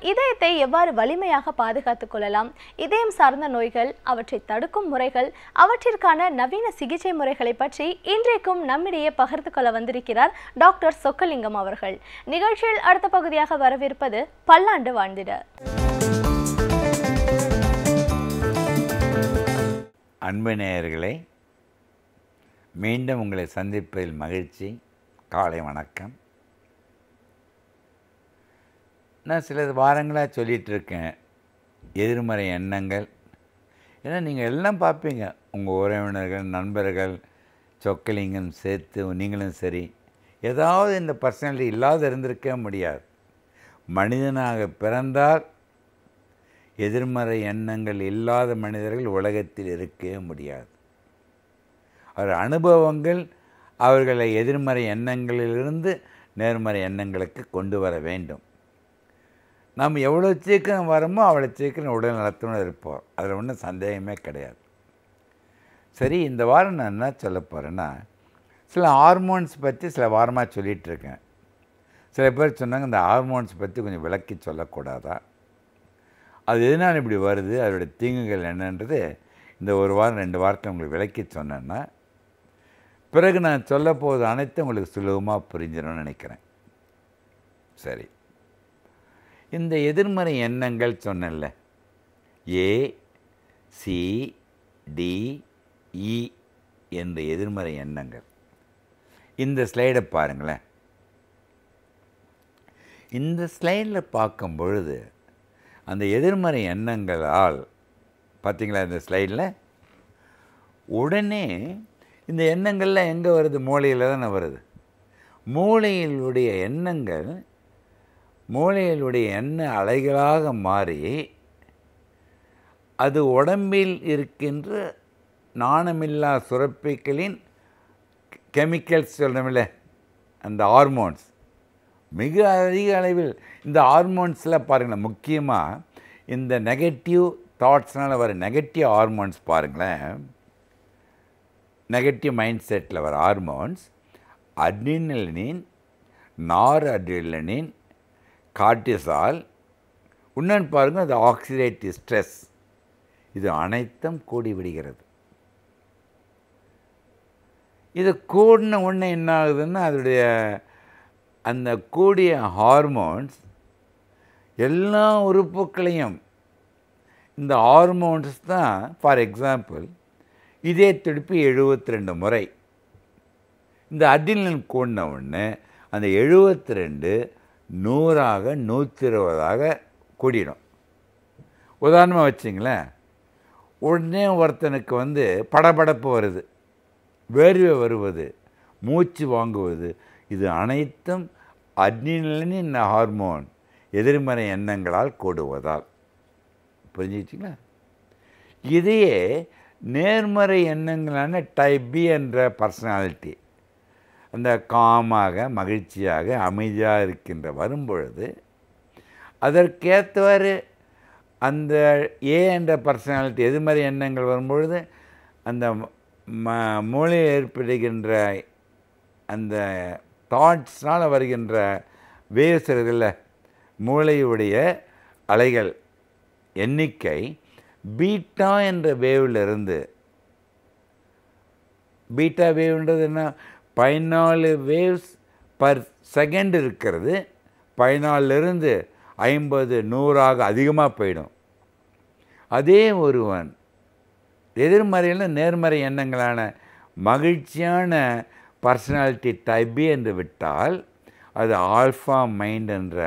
இதயத்தை எவ்வாறு வலிமையாக பாதுகாத்துக் கொள்ளலாம், இதயம் சார்ந்த நோய்கள், அவற்றை தடுக்கும் முறைகள், அவற்றிற்கான நவீன சிகிச்சை முறைகளை பற்றி இன்றைக்கும் நம்மிடையே பகிர்ந்து கொள்ள வந்திருக்கிறார் டாக்டர் சொக்கலிங்கம் அவர்கள். நிகழ்ச்சியில் அடுத்த பகுதியாக வரவிருப்பது பல்லாண்டு வாழ்ந்திட. அன்பு நேயர்களே, மீண்டும் உங்களை சந்திப்பதில் மகிழ்ச்சி. காலை வணக்கம். நான் சில வாரங்களாக சொல்லிகிட்ருக்கேன் எதிர்மறை எண்ணங்கள். ஏன்னா நீங்கள் எல்லாம் பார்ப்பீங்க, உங்கள் உறவினர்கள், நண்பர்கள், சொக்கலிங்கம் சேர்த்து நீங்களும் சரி, ஏதாவது இந்த பர்சனாலிட்டி இல்லாத இருந்திருக்கவே முடியாது. மனிதனாக பிறந்தால் எதிர்மறை எண்ணங்கள் இல்லாத மனிதர்கள் உலகத்தில் இருக்கவே முடியாது. அவர் அனுபவங்கள் அவர்களை எதிர்மறை எண்ணங்களிலிருந்து நேர்மறை எண்ணங்களுக்கு கொண்டு வர வேண்டும். நாம் எவ்வளோ சீக்கிரம் வரமோ அவ்வளோ சீக்கிரம் உடல் நலத்துடன் இருப்போம். அதில் ஒன்றும் சந்தேகமே கிடையாது. சரி, இந்த வாரம் நான் என்ன சொல்ல போகிறேன்னா, சில ஹார்மோன்ஸ் பற்றி சில வாரமாக சொல்லிகிட்ருக்கேன். சில பேர் சொன்னாங்க இந்த ஹார்மோன்ஸ் பற்றி கொஞ்சம் விளக்கி சொல்லக்கூடாதா, அது எதனால் இப்படி வருது, அதோடய தீங்குகள் என்னன்றது இந்த ஒரு வாரம் 2 வாரத்தை உங்களுக்கு விளக்கி சொன்னேன்னா பிறகு நான் சொல்ல போவது அனைத்தும் உங்களுக்கு சுலபமாக புரிஞ்சிடும்னு நினைக்கிறேன். சரி, இந்த எதிர்மறை எண்ணங்கள் சொன்னேன்ல, ஏ சி டி இ என்ற எதிர்மறை எண்ணங்கள். இந்த ஸ்லைடை பாருங்களேன். இந்த ஸ்லைடில் பார்க்கும் பொழுது அந்த எதிர்மறை எண்ணங்களால் பார்த்திங்களா, இந்த ஸ்லைடில் உடனே இந்த எண்ணங்கள்லாம் எங்கே வருது? மூளையில் தானே வருது. மூளையிலுடைய எண்ணங்கள் மூளையிலுடைய எண்ண அலைகளாக மாறி அது உடம்பில் இருக்கின்ற நாணமில்லா சுரப்பிகளின் கெமிக்கல்ஸ் சொல்கிறோமில்ல, அந்த ஹார்மோன்ஸ், மிக அதிக அளவில் இந்த ஹார்மோன்ஸில் பாருங்களேன். முக்கியமாக இந்த நெகட்டிவ் தாட்ஸ்னால் வர நெகட்டிவ் ஹார்மோன்ஸ் பாருங்களேன். நெகட்டிவ் மைண்ட் செட்டில் வர ஹார்மோன்ஸ் அட்ரினலின், நார் அட்ரினலின், கார்டிசால், இன்னொன்று பாருங்கள் அது ஆக்சிடேட்டிவ் ஸ்ட்ரெஸ். இது அனைத்தும் கூடி விடுகிறது. இது கூடின ஒன்று என்ன ஆகுதுன்னா, அதோடைய அந்த கூடிய ஹார்மோன்ஸ் எல்லா உறுப்புகளையும், இந்த ஹார்மோன்ஸ் தான் ஃபார் எக்ஸாம்பிள் இதய துடிப்பு 72 முறை. இந்த அட்ரினலின் கூடின ஒன்று அந்த 72 100ஆக 120ஆக கூடிடும். உதாரணமாக வச்சிங்களேன், உடனே ஒருத்தனுக்கு படபடப்பு வருது, வேர்வை வருவது, மூச்சு வாங்குவது, இது அனைத்தும் அட்ரினலின் ஹார்மோன் எதிர்மறை எண்ணங்களால் கூடுவதால். புரிஞ்சுக்கிச்சிங்களா? இதையே நேர்மறை எண்ணங்களான டைப் பி என்ற பர்சனாலிட்டி, அந்த காமாக, மகிழ்ச்சியாக, அமைதியாக இருக்கின்ற வரும்பொழுது அதற்கேற்றவாறு அந்த ஏ என்ற பர்சனாலிட்டி எதிர்மறை எண்ணங்கள் வரும்பொழுது அந்த மூளையில் ஏற்படுகின்ற அந்த தாட்ஸ்னால் வருகின்ற வேவ்ஸ் இருக்குல்ல, மூளையுடைய அலைகள் எண்ணிக்கை பீட்டா என்ற வேவ்லிருந்து, பீட்டா வேவ்ன்றது என்ன, 14 வேவ்ஸ் பர் செகண்ட் இருக்கிறது. 14லிருந்து 50 100ஆக அதிகமாக போயிடும். அதே ஒருவன் எதிர்மறையில் நேர்மறை எண்ணங்களான மகிழ்ச்சியான பர்சனாலிட்டி டைப் பி என்று விட்டால் அது ஆல்ஃபா மைண்ட் என்ற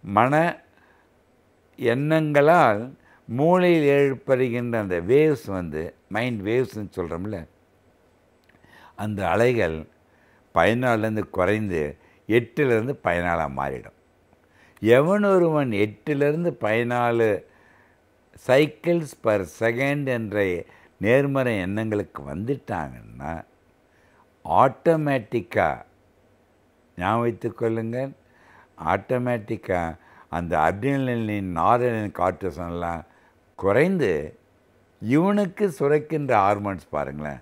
மன எண்ணங்களால் மூளையில் ஏற்படுகின்ற அந்த வேவ்ஸ் மைண்ட் வேவ்ஸ்ன்னு சொல்கிறோம்ல, அந்த அலைகள் 14லேருந்து குறைந்து 8லேருந்து 14ஆக மாறிடும். எவன் ஒருவன் 8லேருந்து 14 சைக்கிள்ஸ் பர் செகண்ட் என்ற நேர்மறை எண்ணங்களுக்கு வந்துட்டாங்கன்னா ஆட்டோமேட்டிக்காக ஞாபகம் வைத்துக் கொள்ளுங்கள், ஆட்டோமேட்டிக்காக அந்த அட்ரினலின், நாரலின், கார்டிசால்லாம் குறைந்து இவனுக்கு சுரக்கின்ற ஹார்மோன்ஸ் பாருங்களேன்.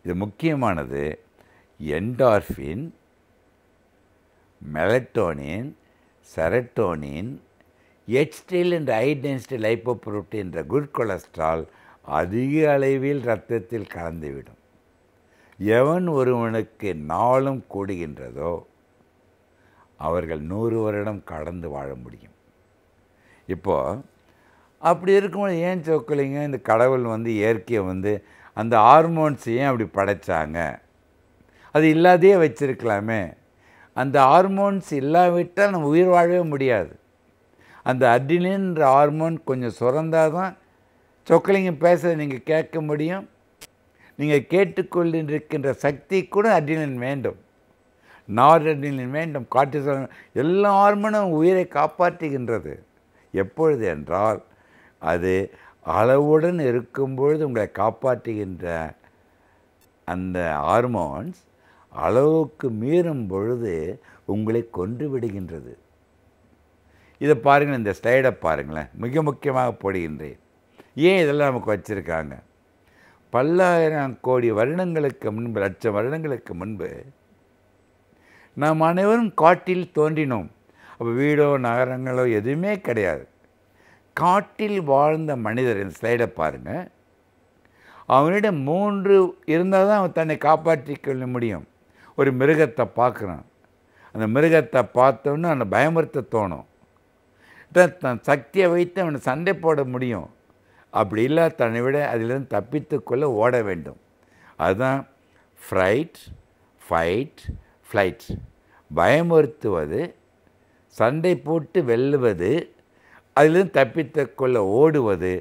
இது முக்கியமானது. என்டார்ஃபின், மெலட்டோனின், செரட்டோனின், HDL என்ற ஹை டென்சிட்டி லைப்போப்ரோட்டீன் என்ற குட் கொலஸ்ட்ரால் அதிக அளவில் இரத்தத்தில் கலந்துவிடும். எவன் ஒருவனுக்கு நாளும் கூடுகின்றதோ அவர்கள் 100 வருடம் கடந்து வாழ முடியும். இப்போது அப்படி இருக்கும்போது ஏன் சொக்கலிங்க இந்த கடவுள் இயற்கையை அந்த ஹார்மோன்ஸ் ஏன் அப்படி படைச்சாங்க? அது இல்லாதையே வச்சிருக்கலாமே. அந்த ஹார்மோன்ஸ் இல்லாவிட்டால் நம்ம உயிர் வாழவே முடியாது. அந்த அட்ரினலின்ற ஹார்மோன் கொஞ்சம் சுரந்தால் தான் சொக்கலிங்க பேசுகிறத நீங்கள் கேட்க முடியும். நீங்கள் கேட்டுக்கொண்டிருக்கின்ற சக்தி கூட அட்ரினலின் வேண்டும், நார் அட்ரினலின் வேண்டும், கார்டிசால், எல்லா ஹார்மோனும் உயிரை காப்பாற்றுகின்றது. எப்பொழுது என்றால் அது அளவுடன் இருக்கும்பொழுது உங்களை காப்பாற்றுகின்ற அந்த ஹார்மோன்ஸ் அளவுக்கு மீறும் பொழுது உங்களை கொன்று விடுகின்றது. இதை பாருங்கள், இந்த ஸ்லைடை பாருங்களேன், மிக முக்கியமாக போடுகின்றேன். ஏன் இதெல்லாம் நமக்கு வச்சுருக்காங்க? பல்லாயிரம் கோடி வருடங்களுக்கு முன்பு, லட்சம் வருடங்களுக்கு முன்பு நாம் அனைவரும் காட்டில் தோன்றினோம். அப்போ வீடோ நகரங்களோ எதுவுமே கிடையாது. காட்டில் வாழ்ந்த மனிதர், இந்த ஸ்லைடை பாருங்கள், அவனிடம் 3 இருந்தால் தான் அவன் தன்னை காப்பாற்றிக்கொள்ள முடியும். ஒரு மிருகத்தை பார்க்குறான், அந்த மிருகத்தை பார்த்தோன்னு அவனை பயமுறுத்த தோணும். தன் சக்தியை வைத்து அவனை சண்டை போட முடியும். அப்படி இல்லை, தன்னை விட அதிலிருந்து தப்பித்துக்கொள்ள ஓட வேண்டும். அதுதான் ஃப்ரைட், ஃபைட், ஃப்ளைட். பயமுறுத்துவது, சண்டை போட்டு வெல்லுவது, அதிலிருந்து தப்பித்துக்கொள்ள ஓடுவது.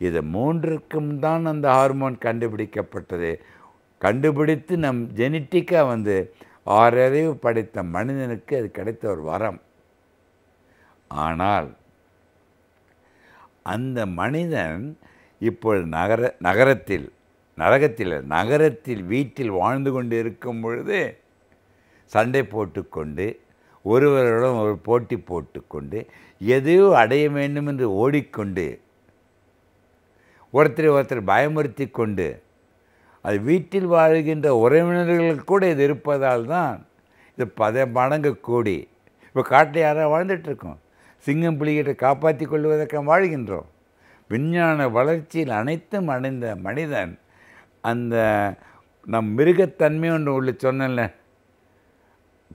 இது 3க்கும் தான் அந்த ஹார்மோன் கண்டுபிடிக்கப்பட்டது. கண்டுபிடித்து நம் ஜெனட்டிக்காக 6 அறிவு படைத்த மனிதனுக்கு அது கிடைத்த ஒரு வரம். ஆனால் அந்த மனிதன் இப்பொழுது நகரத்தில் வீட்டில் வாழ்ந்து கொண்டு இருக்கும் பொழுது சண்டை போட்டுக்கொண்டு, ஒருவருடன் ஒரு போட்டி போட்டுக்கொண்டு, எதையோ அடைய வேண்டும் என்று ஓடிக்கொண்டு, ஒருத்தர் பயமுறுத்தி கொண்டு, அது வீட்டில் வாழ்கின்ற உறவினர்களுக்கு கூட இது இருப்பதால் தான் இது 10 மடங்கு கூடி இப்போ காட்டில் யாராவது வாழ்ந்துட்டுருக்கோம். சிங்கம் புலிகிட்ட காப்பாற்றி கொள்வதற்கு வாழ்கின்றோம். விஞ்ஞான வளர்ச்சியில் அனைத்தும் அடைந்த மனிதன் அந்த நம் மிருகத்தன்மை ஒன்று உள்ள சொன்னல,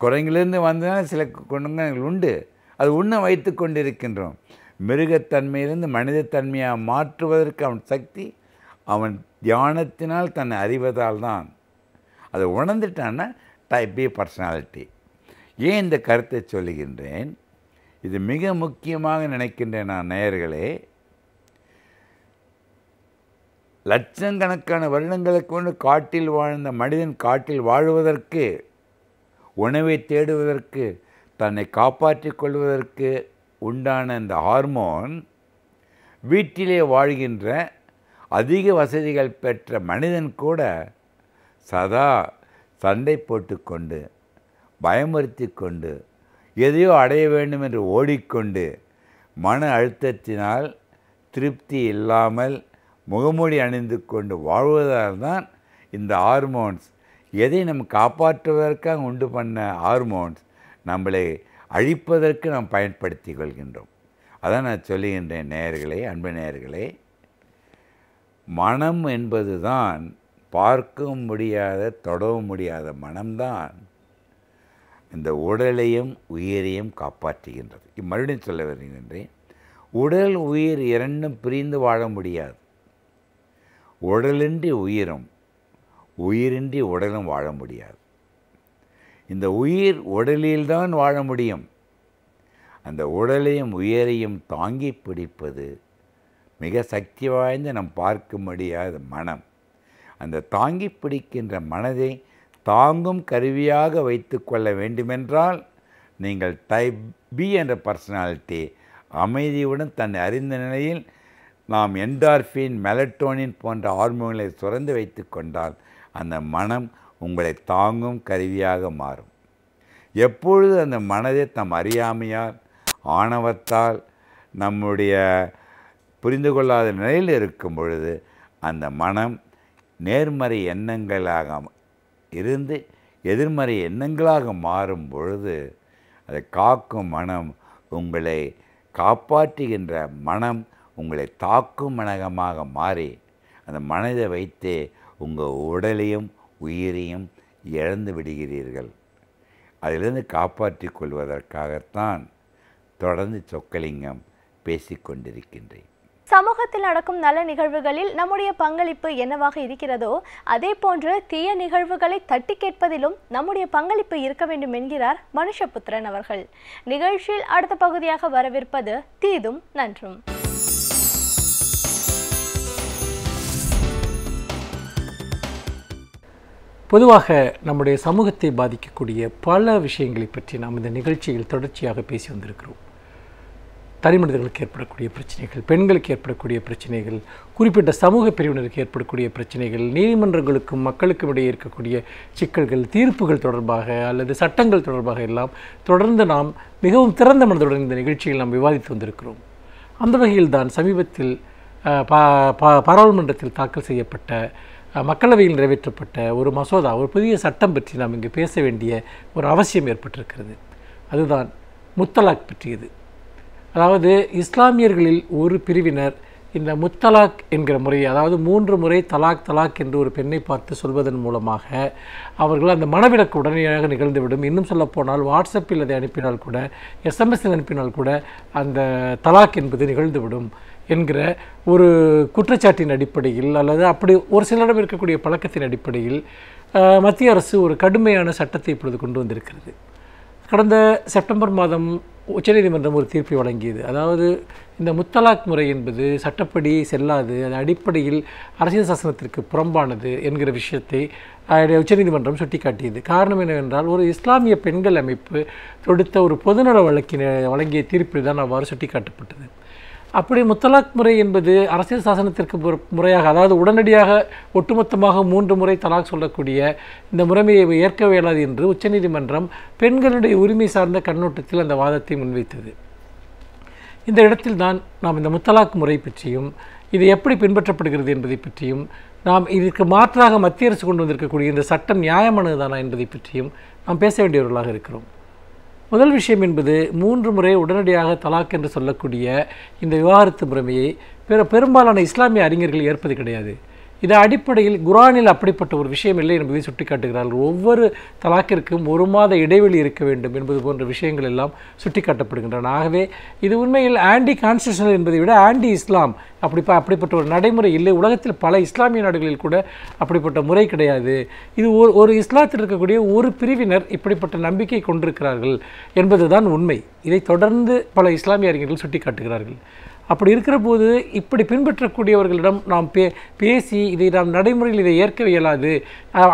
குரங்கிலிருந்து வந்ததால் சில குணங்கள் உண்டு, அது உண்ண வைத்து கொண்டிருக்கின்றோம். மிருகத்தன்மையிலிருந்து மனிதத்தன்மையாக மாற்றுவதற்கு அவன் சக்தி அவன் தியானத்தினால் தன்னை அறிவதால் தான். அதை உணர்ந்துட்டான்னா டைப் பி பர்சனாலிட்டி. ஏன் இந்த கருத்தை சொல்லுகின்றேன்? இது மிக முக்கியமாக நினைக்கின்றேன் நான் நேயர்களே. லட்சக்கணக்கான வருடங்களுக்கு முன்பு காட்டில் வாழ்ந்த மனிதன் காட்டில் வாழ்வதற்கு, உணவை தேடுவதற்கு, தன்னை காப்பாற்றிக் கொள்வதற்கு உண்டான இந்த ஹார்மோன் வீட்டிலே வாழ்கின்ற அதிக வசதிகள் பெற்ற மனிதன் கூட சதா சண்டை போட்டுக்கொண்டு, பயமுறுத்தி கொண்டு, எதையோ அடைய வேண்டும் என்று ஓடிக்கொண்டு, மன அழுத்தத்தினால் திருப்தி இல்லாமல் முகமூடி அணிந்து கொண்டு வாழ்வதால் தான் இந்த ஹார்மோன்ஸ், எதை நம்ம காப்பாற்றுவதற்காக உண்டு பண்ண ஹார்மோன்ஸ் நம்மளை அழிப்பதற்கு நாம் பயன்படுத்தி கொள்கின்றோம். அதான் நான் சொல்லுகின்றேன் நேயர்களே, அன்பு நேயர்களே, மனம் என்பது தான் பார்க்கவும் முடியாத, தொடவும் முடியாத மனம்தான் இந்த உடலையும் உயிரையும் காப்பாற்றுகின்றது. மறுபடியும் சொல்ல வருகின்றேன், உடல் உயிர் இரண்டும் பிரிந்து வாழ முடியாது. உடலின்றி உயிரும், உயிரின்றி உடலும் வாழ முடியாது. இந்த உயிர் உடலில்தான் வாழ முடியும். அந்த உடலையும் உயிரையும் தாங்கி பிடிப்பது மிக சக்தி வாய்ந்த நம் பார்க்க முடியாத மனம். அந்த தாங்கி பிடிக்கின்ற மனதை தாங்கும் கருவியாக வைத்து கொள்ள வேண்டுமென்றால் நீங்கள் டைப் பி என்ற பர்சனாலிட்டி அமைதியுடன் தன்னை அறிந்த நிலையில் நாம் என்டார்ஃபின், மெலட்டோனின் போன்ற ஹார்மோன்களை சுரந்து வைத்து கொண்டால் அந்த மனம் உங்களை தாங்கும் கருவியாக மாறும். எப்பொழுது அந்த மனதை தம் அறியாமையால், ஆணவத்தால், நம்முடைய புரிந்து கொள்ளாத நிலையில் இருக்கும் பொழுது அந்த மனம் நேர்மறை எண்ணங்களாக இருந்து எதிர்மறை எண்ணங்களாக மாறும் பொழுது அதை காக்கும் மனம் உங்களை காப்பாற்றுகின்ற மனம் உங்களை தாக்கும் மனமாக மாறி அந்த மனதை வைத்தே உங்கள் உடலையும் உயிரையும் இழந்து விடுகிறீர்கள். அதிலிருந்து காப்பாற்றிக் கொள்வதற்காகத்தான் தொடர்ந்து சொக்கலிங்கம் பேசிக்கொண்டிருக்கின்றேன். சமூகத்தில் நடக்கும் நல்ல நிகழ்வுகளில் நம்முடைய பங்களிப்பு என்னவாக இருக்கிறதோ அதே போன்று தீய நிகழ்வுகளை தட்டி கேட்பதிலும் நம்முடைய பங்களிப்பு இருக்க வேண்டும் என்கிறார் மனுஷபுத்திரன் அவர்கள். நிகழ்ச்சியில் அடுத்த பகுதியாக வரவிருப்பது தீதும் நன்றும். பொதுவாக நம்முடைய சமூகத்தை பாதிக்கக்கூடிய பல விஷயங்களை பற்றி நாம் இந்த நிகழ்ச்சியில் தொடர்ச்சியாக பேசி வந்திருக்கிறோம். தனிமனிதர்களுக்கு ஏற்படக்கூடிய பிரச்சனைகள், பெண்களுக்கு ஏற்படக்கூடிய பிரச்சனைகள், குறிப்பிட்ட சமூக பிரிவினருக்கு ஏற்படக்கூடிய பிரச்சனைகள், நீதிமன்றங்களுக்கும் மக்களுக்கும் இடையே இருக்கக்கூடிய சிக்கல்கள், தீர்ப்புகள் தொடர்பாக அல்லது சட்டங்கள் தொடர்பாக எல்லாம் தொடர்ந்து நாம் மிகவும் திறந்த மனதுடன் இந்த நிகழ்ச்சியில் நாம் விவாதித்து வந்திருக்கிறோம். அந்த வகையில் தான் சமீபத்தில் பாராளுமன்றத்தில் தாக்கல் செய்யப்பட்ட, மக்களவையில் நிறைவேற்றப்பட்ட ஒரு மசோதா, ஒரு புதிய சட்டம் பற்றி நாம் இங்கு பேச வேண்டிய ஒரு அவசியம் ஏற்பட்டிருக்கிறது. அதுதான் முத்தலாக் பற்றியது. அதாவது இஸ்லாமியர்களில் ஒரு பிரிவினர் இந்த முத்தலாக் என்கிற முறையை, அதாவது 3 முறை தலாக் தலாக் என்று ஒரு பெண்ணை பார்த்து சொல்வதன் மூலமாக அவர்கள் அந்த மனவிலக்கு உடனடியாக நிகழ்ந்துவிடும். இன்னும் சொல்லப்போனால் வாட்ஸ்அப்பில் அதை அனுப்பினால் கூட, எஸ்எம்எஸ்ஸில் அனுப்பினால் கூட அந்த தலாக் என்பது நிகழ்ந்துவிடும் என்கிற ஒரு குற்றச்சாட்டின் அடிப்படையில் அல்லது அப்படி ஒரு சிலரிடம் இருக்கக்கூடிய பழக்கத்தின் அடிப்படையில் மத்திய அரசு ஒரு கடுமையான சட்டத்தை இப்பொழுது கொண்டு வந்திருக்கிறது. கடந்த செப்டம்பர் மாதம் உச்சநீதிமன்றம் ஒரு தீர்ப்பை வழங்கியது. அதாவது இந்த முத்தலாக் முறை என்பது சட்டப்படி செல்லாது, அது அடிப்படையில் அரசியல் சாசனத்திற்கு புறம்பானது என்கிற விஷயத்தை உச்சநீதிமன்றம் சுட்டிக்காட்டியது. காரணம் என்னவென்றால், ஒரு இஸ்லாமிய பெண்கள் அமைப்பு தொடுத்த ஒரு பொதுநல வழங்கிய தீர்ப்பில் தான் அவ்வாறு சுட்டிக்காட்டப்பட்டது. அப்படி முத்தலாக் முறை என்பது அரசியல் சாசனத்திற்கு முறையாக, அதாவது உடனடியாக ஒட்டுமொத்தமாக 3 முறை தலாக் சொல்லக்கூடிய இந்த முறைமையை ஏற்க இயலாது என்று உச்சநீதிமன்றம் பெண்களுடைய உரிமை சார்ந்த கண்ணோட்டத்தில் அந்த வாதத்தை முன்வைத்தது. இந்த இடத்தில் தான் நாம் இந்த முத்தலாக் முறை பற்றியும் இது எப்படி பின்பற்றப்படுகிறது என்பதை பற்றியும், நாம் இதற்கு மாற்றாக மத்திய அரசு கொண்டு வந்திருக்கக்கூடிய இந்த சட்டம் நியாயமானதுதானா என்பதை பற்றியும் நாம் பேச வேண்டியவர்களாக இருக்கிறோம். முதல் விஷயம் என்பது 3 முறை உடனடியாக தலாக் என்று சொல்லக்கூடிய இந்த விவாகரத்து முறைமையை பெரும்பாலான இஸ்லாமிய அறிஞர்கள் ஏற்பது கிடையாது. இது அடிப்படையில் குர்ஆனில் அப்படிப்பட்ட ஒரு விஷயம் இல்லை என்பதை சுட்டிக்காட்டுகிறார்கள். ஒவ்வொரு தலாக்கிற்கும் 1 மாத இடைவெளி இருக்க வேண்டும் என்பது போன்ற விஷயங்கள் எல்லாம் சுட்டிக்காட்டப்படுகின்றன. ஆகவே இது உண்மையில் ஆன்டி கான்ஸ்டியூஷனல் என்பதை விட ஆன்டி இஸ்லாம் அப்படிப்பட்ட ஒரு நடைமுறை இல்லை. உலகத்தில் பல இஸ்லாமிய நாடுகளில் கூட அப்படிப்பட்ட முறை கிடையாது. இது ஒரு இஸ்லாத்தில் இருக்கக்கூடிய ஒரு பிரிவினர் இப்படிப்பட்ட நம்பிக்கை கொண்டிருக்கிறார்கள் என்பதுதான் உண்மை. இதை தொடர்ந்து பல இஸ்லாமிய அறிஞர்கள் சுட்டிக்காட்டுகிறார்கள். அப்படி இருக்கிற போது இப்படி பின்பற்றக்கூடியவர்களிடம் நாம் பேசி இதை நாம் நடைமுறையில் இதை ஏற்க இயலாது,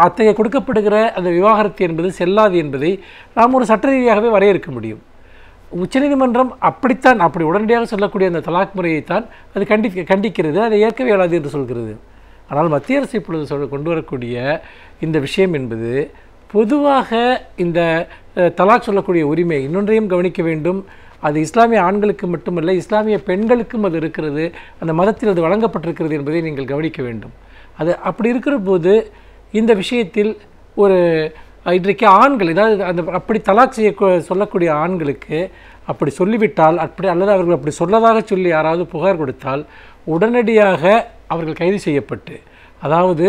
அத்தகைய கொடுக்கப்படுகிற அந்த விவாகரத்து என்பது செல்லாது என்பதை நாம் ஒரு சட்ட ரீதியாகவே வரையறுக்க முடியும். உச்சநீதிமன்றம் அப்படி உடனடியாக சொல்லக்கூடிய அந்த தலாக் முறையைத்தான் அது கண்டிக்கிறது, அதை ஏற்க இயலாது என்று சொல்கிறது. ஆனால் மத்திய அரசு இப்பொழுது கொண்டு வரக்கூடிய இந்த விஷயம் என்பது பொதுவாக இந்த தலாக் சொல்லக்கூடிய உரிமை இன்னொன்றையும் கவனிக்க வேண்டும். அது இஸ்லாமிய ஆண்களுக்கு மட்டுமல்ல, இஸ்லாமிய பெண்களுக்கும் அது இருக்கிறது, அந்த மதத்தில் அது வழங்கப்பட்டிருக்கிறது என்பதை நீங்கள் கவனிக்க வேண்டும். அது அப்படி இருக்கிற போது இந்த விஷயத்தில் ஒரு இன்றைக்கு ஆண்கள், அதாவது அப்படி தலாக் சொல்லக்கூடிய ஆண்களுக்கு அப்படி சொல்லிவிட்டால், அல்லது அவர்கள் அப்படி சொல்லதாக சொல்லி யாராவது புகார் கொடுத்தால் உடனடியாக அவர்கள் கைது செய்யப்பட்டு, அதாவது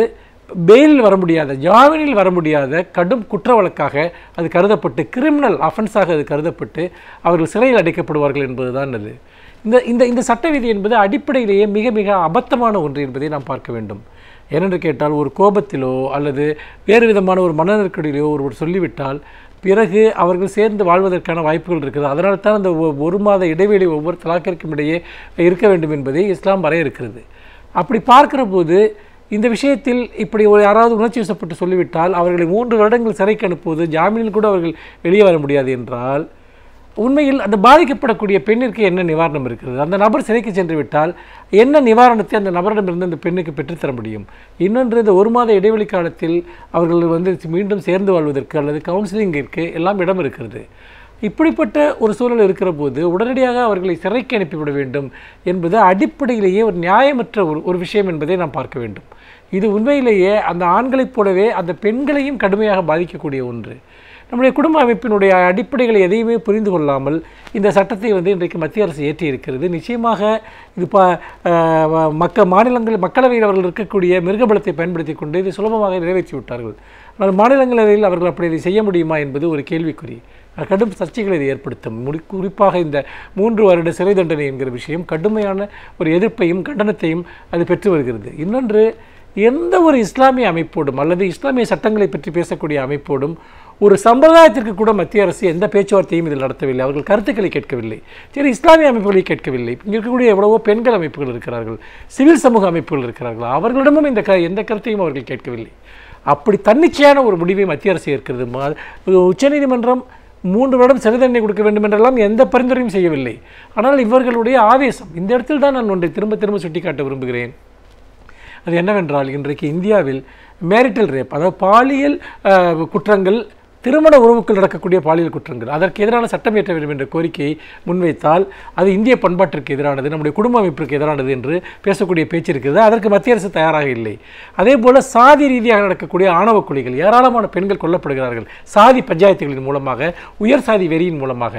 பெயிலில் வர முடியாத, ஜாமீனில் வர முடியாத கடும் குற்ற வழக்காக அது கருதப்பட்டு, கிரிமினல் அஃபென்ஸாக அது கருதப்பட்டு அவர்கள் சிறையில் அடைக்கப்படுவார்கள் என்பதுதான் அது. இந்த சட்ட விதி என்பது அடிப்படையிலேயே மிக மிக அபத்தமான ஒன்று என்பதை நாம் பார்க்க வேண்டும். ஏனென்று கேட்டால், ஒரு கோபத்திலோ அல்லது வேறு விதமான ஒரு மன நெருக்கடியிலோ ஒருவர் சொல்லிவிட்டால் பிறகு அவர்கள் சேர்ந்து வாழ்வதற்கான வாய்ப்புகள் இருக்குது. அதனால் தான் அந்த 1 மாத இடைவெளி ஒவ்வொரு தலாக்கிற்கும் இடையே இருக்க வேண்டும் என்பதை இஸ்லாம் வரையறுக்கிறது. அப்படி பார்க்கிற போது இந்த விஷயத்தில் இப்படி யாராவது உணர்ச்சி வசப்பட்டு சொல்லிவிட்டால் அவர்களை 3 வருடங்கள் சிறைக்கு அனுப்புவது, ஜாமீனில் கூட அவர்கள் வெளியே வர முடியாது என்றால், உண்மையில் அந்த பாதிக்கப்படக்கூடிய பெண்ணிற்கு என்ன நிவாரணம் இருக்கிறது? அந்த நபர் சிறைக்கு சென்று விட்டால் என்ன நிவாரணத்தை அந்த நபரிடமிருந்து அந்த பெண்ணுக்கு பெற்றுத்தர முடியும்? இன்னொன்று, இந்த 1 மாத இடைவெளி காலத்தில் அவர்கள் மீண்டும் சேர்ந்து வாழ்வதற்கு அல்லது கவுன்சிலிங்கிற்கு எல்லாம் இடம் இருக்கிறது. இப்படிப்பட்ட ஒரு சூழல் இருக்கிற போது உடனடியாக அவர்களை சிறைக்கு அனுப்பிவிட வேண்டும் என்பது அடிப்படையிலேயே ஒரு நியாயமற்ற ஒரு விஷயம் என்பதை நாம் பார்க்க வேண்டும். இது உண்மையிலேயே அந்த ஆண்களைப் போலவே அந்த பெண்களையும் கடுமையாக பாதிக்கக்கூடிய ஒன்று. நம்முடைய குடும்ப அமைப்பினுடைய அடிப்படைகளை எதையுமே புரிந்து கொள்ளாமல் இந்த சட்டத்தை இன்றைக்கு மத்திய அரசு ஏற்றி இருக்கிறது. நிச்சயமாக இது மக்களவையில் அவர்கள் இருக்கக்கூடிய மிருகபலத்தை பயன்படுத்தி கொண்டு இதை சுலபமாக நிறைவேற்றி விட்டார்கள். ஆனால் மாநிலங்களவையில் அவர்கள் அப்படி இதை செய்ய முடியுமா என்பது ஒரு கேள்விக்குறி. கடும் சர்ச்சைகளை இது ஏற்படுத்தும். குறிப்பாக இந்த 3 வருட சிறை தண்டனை என்கிற விஷயம் கடுமையான ஒரு எதிர்ப்பையும் கண்டனத்தையும் அது பெற்று வருகிறது. இன்னொன்று, எந்த ஒரு இஸ்லாமிய அமைப்போடும் அல்லது இஸ்லாமிய சட்டங்களை பற்றி பேசக்கூடிய அமைப்போடும் ஒரு சம்பிரதாயத்திற்கு கூட மத்திய அரசு எந்த பேச்சுவார்த்தையும் இதில் நடத்தவில்லை. அவர்கள் கருத்துக்களை கேட்கவில்லை. சரி, இஸ்லாமிய அமைப்புகளை கேட்கவில்லை. இங்கே இருக்கக்கூடிய எவ்வளவோ பெண்கள் அமைப்புகள் இருக்கிறார்கள், சிவில் சமூக அமைப்புகள் இருக்கிறார்கள். அவர்களிடமும் எந்த கருத்தையும் அவர்கள் கேட்கவில்லை. அப்படி தன்னிச்சையான ஒரு முடிவை மத்திய அரசு ஏற்கிறது. உச்சநீதிமன்றம் 3 வருடம் சிறை தண்டனை கொடுக்க வேண்டும் என்றெல்லாம் எந்த பரிந்துரையும் செய்யவில்லை. ஆனால் இவர்களுடைய ஆவேசம், இந்த இடத்தில் தான் நான் ஒன்றை திரும்ப திரும்ப சுட்டிக்காட்ட விரும்புகிறேன். அது என்னவென்றால், இன்றைக்கு இந்தியாவில் மேரிட்டல் ரேப், அதாவது பாலியல் குற்றங்கள், திருமண உறவுக்குள் நடக்கக்கூடிய பாலியல் குற்றங்கள், அதற்கு எதிரான சட்டம் இயற்ற வேண்டும் என்ற கோரிக்கையை முன்வைத்தால் அது இந்திய பண்பாட்டிற்கு எதிரானது, நம்முடைய குடும்ப அமைப்பிற்கு எதிரானது என்று பேசக்கூடிய பேச்சு இருக்கிறது. அதற்கு மத்திய அரசு தயாராக இல்லை. அதே போல் சாதி ரீதியாக நடக்கக்கூடிய ஆணவ கொலைகள், ஏராளமான பெண்கள் கொல்லப்படுகிறார்கள் சாதி பஞ்சாயத்துகளின் மூலமாக, உயர் சாதி வெறியின் மூலமாக.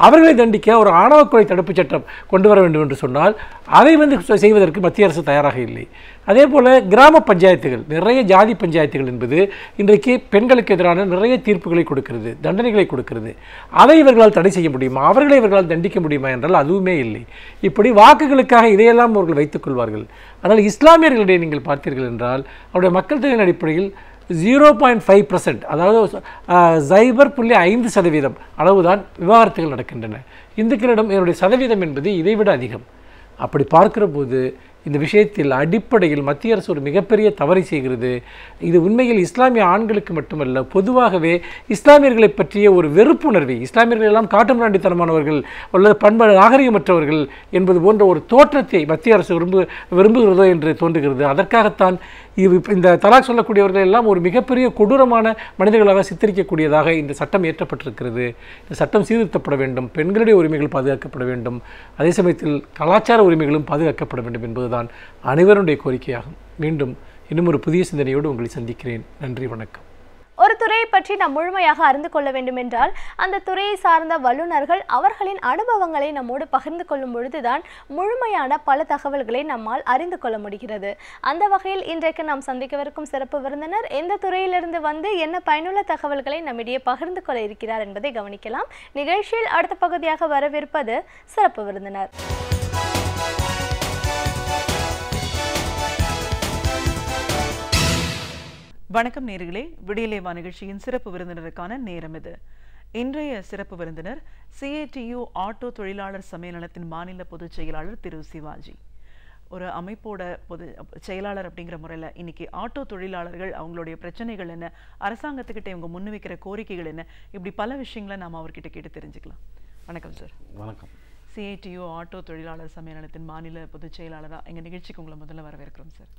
அவர்களை தண்டிக்க ஒரு ஆணவ கொலை தடுப்புச் சட்டம் கொண்டு வர வேண்டும் என்று சொன்னால் அதை செய்வதற்கு மத்திய அரசு தயாராக இல்லை. அதே போல் கிராம பஞ்சாயத்துகள், நிறைய ஜாதி பஞ்சாயத்துகள் என்பது இன்றைக்கு பெண்களுக்கு எதிரான நிறைய தீர்ப்புகளை கொடுக்கிறது, தண்டனைகளை கொடுக்கிறது. அதை இவர்களால் தடை செய்ய முடியுமா? அவர்களை இவர்களால் தண்டிக்க முடியுமா என்றால் அதுவுமே இல்லை. இப்படி வாக்குகளுக்காக இதையெல்லாம் அவர்கள் வைத்துக் கொள்வார்கள். ஆனால் இஸ்லாமியர்களிடையே நீங்கள் பார்த்தீர்கள் என்றால் அவருடைய மக்கள் தொகையின் அடிப்படையில் 0.5%, அதாவது 0.5% அளவுதான் விவாகரத்துகள் நடக்கின்றன. இந்துக்களிடம் இதனுடைய சதவீதம் என்பது இதைவிட அதிகம். அப்படி பார்க்கிற போது இந்த விஷயத்தில் அடிப்படையில் மத்திய அரசு ஒரு மிகப்பெரிய தவறை செய்கிறது. இது உண்மையில் இஸ்லாமிய ஆண்களுக்கு மட்டுமல்ல, பொதுவாகவே இஸ்லாமியர்களை பற்றிய ஒரு வெறுப்புணர்வை, இஸ்லாமியர்கள் எல்லாம் காட்டுமிராண்டித்தனமானவர்கள் அல்லது பண்பாடு நாகரிகமற்றவர்கள் என்பது போன்ற ஒரு தோற்றத்தை மத்திய அரசு விரும்புகிறதோ என்று தோன்றுகிறது. அதற்காகத்தான் இந்த தலாக் சொல்லக்கூடியவர்கள் எல்லாம் ஒரு மிகப்பெரிய கொடூரமான மனிதர்களாக சித்தரிக்கக்கூடியதாக இந்த சட்டம் இயற்றப்பட்டிருக்கிறது. இந்த சட்டம் சீர்திருத்தப்பட வேண்டும், பெண்களுடைய உரிமைகள் பாதுகாக்கப்பட வேண்டும், அதே சமயத்தில் கலாச்சார உரிமைகளும் பாதுகாக்கப்பட வேண்டும் என்பதுதான் அனைவருடைய கோரிக்கையாகும். மீண்டும் இன்னும் ஒரு புதிய சிந்தனையோடு உங்களை சந்திக்கிறேன். நன்றி, வணக்கம். ஒரு துறையை பற்றி நாம் முழுமையாக அறிந்து கொள்ள வேண்டும் என்றால் அந்த துறையை சார்ந்த வல்லுநர்கள் அவர்களின் அனுபவங்களை நம்மோடு பகிர்ந்து கொள்ளும் பொழுதுதான் முழுமையான பல தகவல்களை நம்மால் அறிந்து கொள்ள முடிகிறது. அந்த வகையில் இன்றைக்கு நாம் சந்திக்கவிருக்கும் சிறப்பு விருந்தினர் எந்த துறையிலிருந்து வந்து என்ன பயனுள்ள தகவல்களை நம்மிடையே பகிர்ந்து கொள்ள இருக்கிறார் என்பதை கவனிக்கலாம். நிகழ்ச்சியில் அடுத்த பகுதியாக வரவிருப்பது சிறப்பு விருந்தினர். வணக்கம் நேயர்களே, விடியலேவா நிகழ்ச்சியின் சிறப்பு விருந்தினருக்கான நேரம் இது. இன்றைய சிறப்பு விருந்தினர் CATU ஆட்டோ தொழிலாளர் சம்மேளனத்தின் மாநில பொதுச் செயலாளர் திரு சிவாஜி. ஒரு அமைப்போட பொது செயலாளர் அப்படிங்கிற முறையில் இன்னைக்கு ஆட்டோ தொழிலாளர்கள் அவங்களுடைய பிரச்சனைகள் என்ன, அரசாங்கத்துக்கிட்ட இவங்க முன்வைக்கிற கோரிக்கைகள் என்ன, இப்படி பல விஷயங்களை நாம் அவர்கிட்ட கேட்டு தெரிஞ்சுக்கலாம். வணக்கம் சார். வணக்கம். CATU ஆட்டோ தொழிலாளர் சம்மேளனத்தின் மாநில பொதுச் செயலாளராக எங்கள் நிகழ்ச்சிக்கு உங்களை முதல்ல வரவேற்கிறோம் சார்.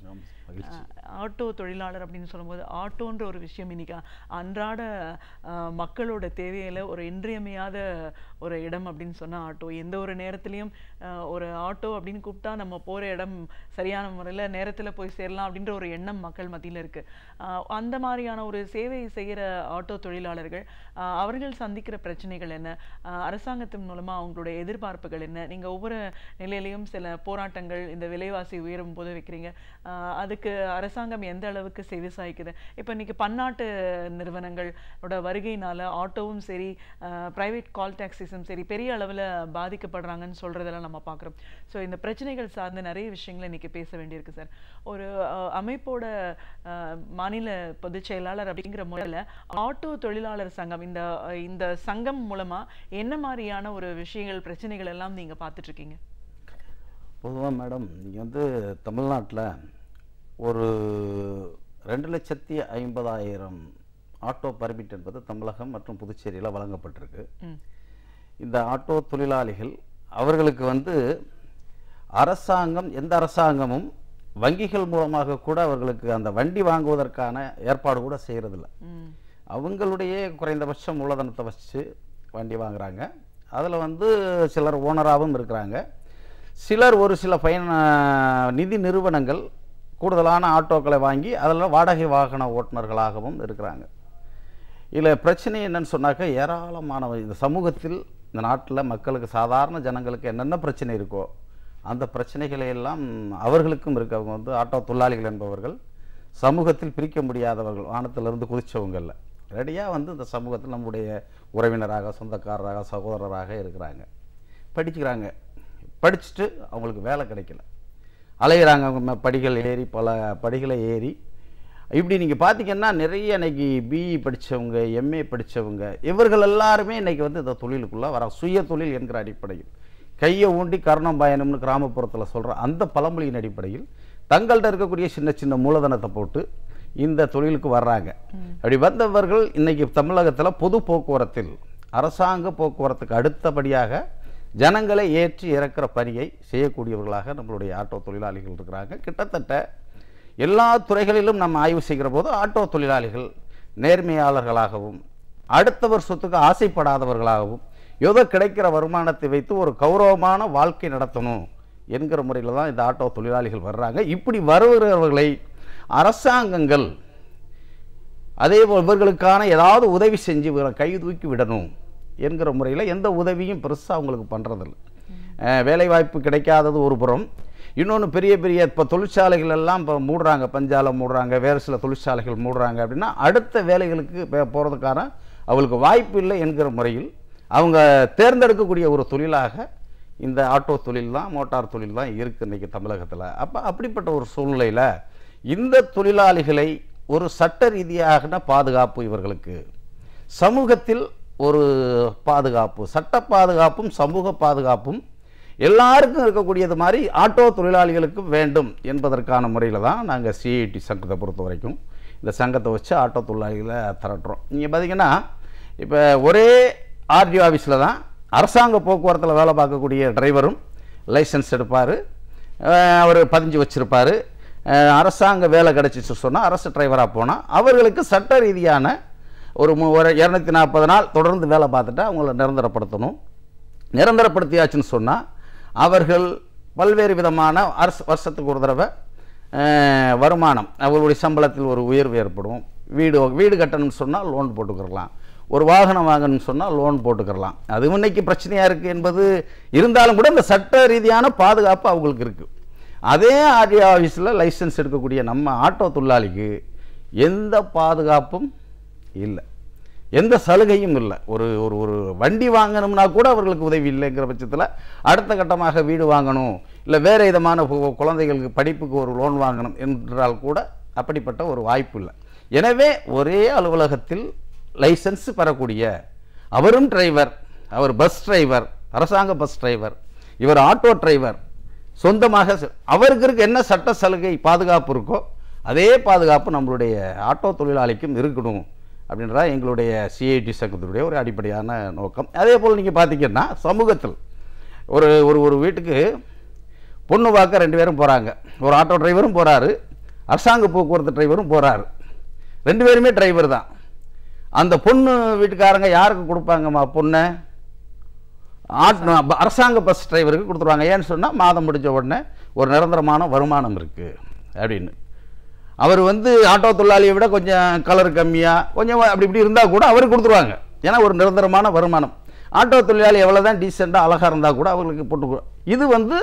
ஆட்டோ தொழிலாளர் அப்படின்னு சொல்லும்போது ஆட்டோன்ற ஒரு விஷயம் இன்னைக்கு அன்றாட மக்களோட தேவையில் ஒரு இன்றியமையாத ஒரு இடம் அப்படின்னு சொன்னால் ஆட்டோ. எந்த ஒரு நேரத்துலையும் ஒரு ஆட்டோ அப்படின்னு கூப்பிட்டா நம்ம போகிற இடம் சரியான முறையில் நேரத்தில் போய் சேரலாம் அப்படின்ற ஒரு எண்ணம் மக்கள் மத்தியில் இருக்குது. அந்த மாதிரியான ஒரு சேவை செய்கிற ஆட்டோ தொழிலாளர்கள் அவர்கள் சந்திக்கிற பிரச்சனைகள் என்ன, அரசாங்கத்தின் மூலமாக அவங்களுடைய எதிர்பார்ப்புகள் என்ன, நீங்கள் ஒவ்வொரு நிலையிலையும் சில போராட்டங்கள் இந்த விலைவாசி உயரும் போது வைக்கிறீங்க, அதுக்கு அரசாங்கம் எந்த அளவுக்கு செவி சாய்க்குது? இப்போ இன்னைக்கு பன்னாட்டு நிறுவனங்களோட வருகையினால ஆட்டோவும் சரி பிரைவேட் கால் டாக்ஸிஸும் சரி பெரிய அளவில் பாதிக்கப்படுறாங்கன்னு சொல்கிறதெல்லாம் நம்ம பார்க்குறோம். ஸோ இந்த பிரச்சனைகள் சார்ந்த நிறைய விஷயங்களை இன்னைக்கு பேச வேண்டியிருக்கு சார். ஒரு அமைப்போட மாநில பொதுச் செயலாளர் அப்படிங்கிற முறையில் ஆட்டோ தொழிலாளர் சங்கம் இந்த சங்கம் மூலமாக என்ன மாதிரியான ஒரு விஷயங்கள் பிரச்சனைகள் எல்லாம் நீங்கள் பார்த்துட்ருக்கீங்க? பொதுவாக மேடம், நீங்கள் தமிழ்நாட்டில் ஒரு 2,50,000 ஆட்டோ பர்மிட் என்பது தமிழகம் மற்றும் புதுச்சேரியில் வழங்கப்பட்டிருக்கு. இந்த ஆட்டோ தொழிலாளிகள் அவர்களுக்கு அரசாங்கம், எந்த அரசாங்கமும் வங்கிகள் மூலமாக கூட அவர்களுக்கு அந்த வண்டி வாங்குவதற்கான ஏற்பாடு கூட செய்கிறதில்ல. அவங்களுடைய குறைந்தபட்ச மூலதனத்தை வச்சு வண்டி வாங்குறாங்க. அதில் சிலர் ஓனராகவும் இருக்கிறாங்க. சிலர் ஒரு சில நிதி நிறுவனங்கள் கூடுதலான ஆட்டோக்களை வாங்கி அதில் வாடகை வாகன ஓட்டுநர்களாகவும் இருக்கிறாங்க. இதில் பிரச்சனை என்னன்னு சொன்னாக்க ஏராளமான இந்த சமூகத்தில் இந்த நாட்டில் மக்களுக்கு சாதாரண ஜனங்களுக்கு என்னென்ன பிரச்சனை இருக்கோ அந்த பிரச்சனைகளை எல்லாம் அவர்களுக்கும் இருக்கு. அவங்க வந்து ஆட்டோ தொழிலாளிகள் என்பவர்கள் சமூகத்தில் பிரிக்க முடியாதவர்கள், வானத்திலிருந்து குதிச்சவங்கல்ல, ரெடியாக வந்து இந்த சமூகத்தில் நம்முடைய உறவினராக, சொந்தக்காரராக, சகோதரராக இருக்கிறாங்க. படிச்சுக்கிறாங்க, படிச்சுட்டு அவங்களுக்கு வேலை கிடைக்கல, அலைகிறாங்க. அவங்க படிகள் ஏறி பல படிகளை ஏறி இப்படி நீங்கள் பார்த்தீங்கன்னா நிறைய இன்றைக்கி பிஇ படித்தவங்க, எம்ஏ படித்தவங்க, இவர்கள் எல்லாருமே இன்றைக்கி வந்து இந்த தொழிலுக்குள்ளே வர சுய தொழில் என்கிற அடிப்படையில் கையை ஊண்டி கர்ணம் பயணம்னு கிராமப்புறத்தில் சொல்கிற அந்த பழமொழியின் அடிப்படையில் தங்கள்கிட்ட இருக்கக்கூடிய சின்ன சின்ன மூலதனத்தை போட்டு இந்த தொழிலுக்கு வர்றாங்க. அப்படி வந்தவர்கள் இன்றைக்கி தமிழகத்தில் பொது போக்குவரத்தில் அரசாங்க போக்குவரத்துக்கு அடுத்தபடியாக ஜனங்களை ஏற்றி இறக்கிற பணியை செய்யக்கூடியவர்களாக நம்மளுடைய ஆட்டோ தொழிலாளிகள் இருக்கிறாங்க. கிட்டத்தட்ட எல்லா துறைகளிலும் நம்ம ஆய்வு செய்கிற போது ஆட்டோ தொழிலாளிகள் நேர்மையாளர்களாகவும் அடுத்தவர் சொத்துக்கு ஆசைப்படாதவர்களாகவும் ஏதோ கிடைக்கிற வருமானத்தை வைத்து ஒரு கௌரவமான வாழ்க்கை நடத்தணும் என்கிற முறையில் தான் இந்த ஆட்டோ தொழிலாளிகள் வர்றாங்க. இப்படி வருகிறவர்களை அரசாங்கங்கள் அதேபோல் இவர்களுக்கான ஏதாவது உதவி செஞ்சு இவர்களை கை தூக்கி விடணும் என்கிற முறையில் எந்த உதவியும் பெருசாக அவங்களுக்கு பண்ணுறதில்லை. வேலைவாய்ப்பு கிடைக்காதது ஒரு புறம், இன்னொன்று பெரிய பெரிய இப்போ தொழிற்சாலைகள் எல்லாம் இப்போ மூடுறாங்க, பஞ்சாலம் மூடுறாங்க, வேறு சில தொழிற்சாலைகள் மூடுறாங்க. அப்படின்னா அடுத்த வேலைகளுக்கு போகிறதுக்கான அவங்களுக்கு வாய்ப்பு இல்லை என்கிற முறையில் அவங்க தேர்ந்தெடுக்கக்கூடிய ஒரு தொழிலாக இந்த ஆட்டோ தொழில் தான், மோட்டார் தொழில் தான் இருக்குது இன்றைக்கி தமிழகத்தில். அப்போ அப்படிப்பட்ட ஒரு சூழ்நிலையில் இந்த தொழிலாளிகளை ஒரு சட்ட ரீதியான பாதுகாப்பு, இவர்களுக்கு சமூகத்தில் ஒரு பாதுகாப்பு, சட்ட பாதுகாப்பும் சமூக பாதுகாப்பும் எல்லாருக்கும் இருக்கக்கூடியது மாதிரி ஆட்டோ தொழிலாளிகளுக்கு வேண்டும் என்பதற்கான முறையில் தான் நாங்கள் சிஐடி சங்கத்தை பொறுத்த வரைக்கும் இந்த சங்கத்தை வச்சு ஆட்டோ தொழிலாளிகளை திரட்டுறோம். நீங்கள் பார்த்தீங்கன்னா இப்போ ஒரே ஆர்டிஓ ஆஃபீஸில் தான் அரசாங்க போக்குவரத்தில் வேலை பார்க்கக்கூடிய டிரைவரும் லைசன்ஸ் எடுப்பார், அவர் பதிஞ்சு வச்சுருப்பார். அரசாங்க வேலை கிடச்சிச்சு சொன்னால் அரசு டிரைவராக போனால் அவர்களுக்கு சட்ட ரீதியான ஒரு 240 நாள் தொடர்ந்து வேலை பார்த்துட்டு அவங்கள நிரந்தரப்படுத்தணும். நிரந்தரப்படுத்தியாச்சுன்னு சொன்னால் அவர்கள் பல்வேறு விதமான வருஷத்துக்கு ஒரு தடவை வருமானம், அவர்களுடைய சம்பளத்தில் ஒரு உயர்வு ஏற்படும். வீடு கட்டணும்னு சொன்னால் லோன் போட்டுக்கிறலாம், ஒரு வாகனம் வாங்கணும்னு சொன்னால் லோன் போட்டுக்கிறலாம். அது இன்னைக்கு பிரச்சனையாக இருக்குது என்பது இருந்தாலும் கூட இந்த சட்ட ரீதியான பாதுகாப்பு அவங்களுக்கு இருக்குது. அதே ஆர்டிஓ ஆஃபீஸில் லைசன்ஸ் எடுக்கக்கூடிய நம்ம ஆட்டோ தொழிலாளிக்கு எந்த பாதுகாப்பும் இல்லை, எந்த சலுகையும் இல்லை. ஒரு ஒரு ஒரு வண்டி வாங்கணும்னா கூட அவர்களுக்கு உதவி இல்லைங்கிற பட்சத்தில் அடுத்த கட்டமாக வீடு வாங்கணும், இல்லை வேறு விதமான குழந்தைகளுக்கு படிப்புக்கு ஒரு லோன் வாங்கணும் என்றால் கூட அப்படிப்பட்ட ஒரு வாய்ப்பு இல்லை. எனவே ஒரே அலுவலகத்தில் லைசன்ஸ் பெறக்கூடிய அவரும் டிரைவர், அவர் பஸ் டிரைவர், அரசாங்க பஸ் டிரைவர், இவர் ஆட்டோ டிரைவர், சொந்தமாக அவருக்கு இருக்க என்ன சட்ட சலுகை பாதுகாப்பு இருக்கோ அதே பாதுகாப்பு நம்மளுடைய ஆட்டோ தொழிலாளிக்கும் இருக்கணும் அப்படின்றதான் எங்களுடைய சிஐடி சங்கத்தினுடைய ஒரு அடிப்படையான நோக்கம். அதே போல் நீங்கள் பார்த்தீங்கன்னா சமூகத்தில் ஒரு ஒரு ஒரு வீட்டுக்கு பொண்ணு பார்க்க 2 பேரும் போகிறாங்க. ஒரு ஆட்டோ டிரைவரும் போகிறாரு, அரசாங்க போக்குவரத்து டிரைவரும் போகிறாரு. 2 பேருமே டிரைவர் தான். அந்த பொண்ணு வீட்டுக்காரங்க யாருக்கு கொடுப்பாங்கம்மா பொண்ணை? அரசாங்க பஸ் டிரைவருக்கு கொடுத்துருவாங்க. ஏன்னு சொன்னால் மாதம் முடிஞ்ச உடனே ஒரு நிரந்தரமான வருமானம் இருக்குது அப்படின்னு. அவர் வந்து ஆட்டோ தொழிலாளியை விட கொஞ்சம் கலர் கம்மியாக கொஞ்சம் அப்படி இப்படி இருந்தால் கூட அவருக்கு கொடுத்துருவாங்க. ஏன்னா ஒரு நிரந்தரமான வருமானம். ஆட்டோ தொழிலாளி எவ்வளோ தான் டீசெண்டாக அழகாக இருந்தால் கூட அவங்களுக்கு போட்டு. இது வந்து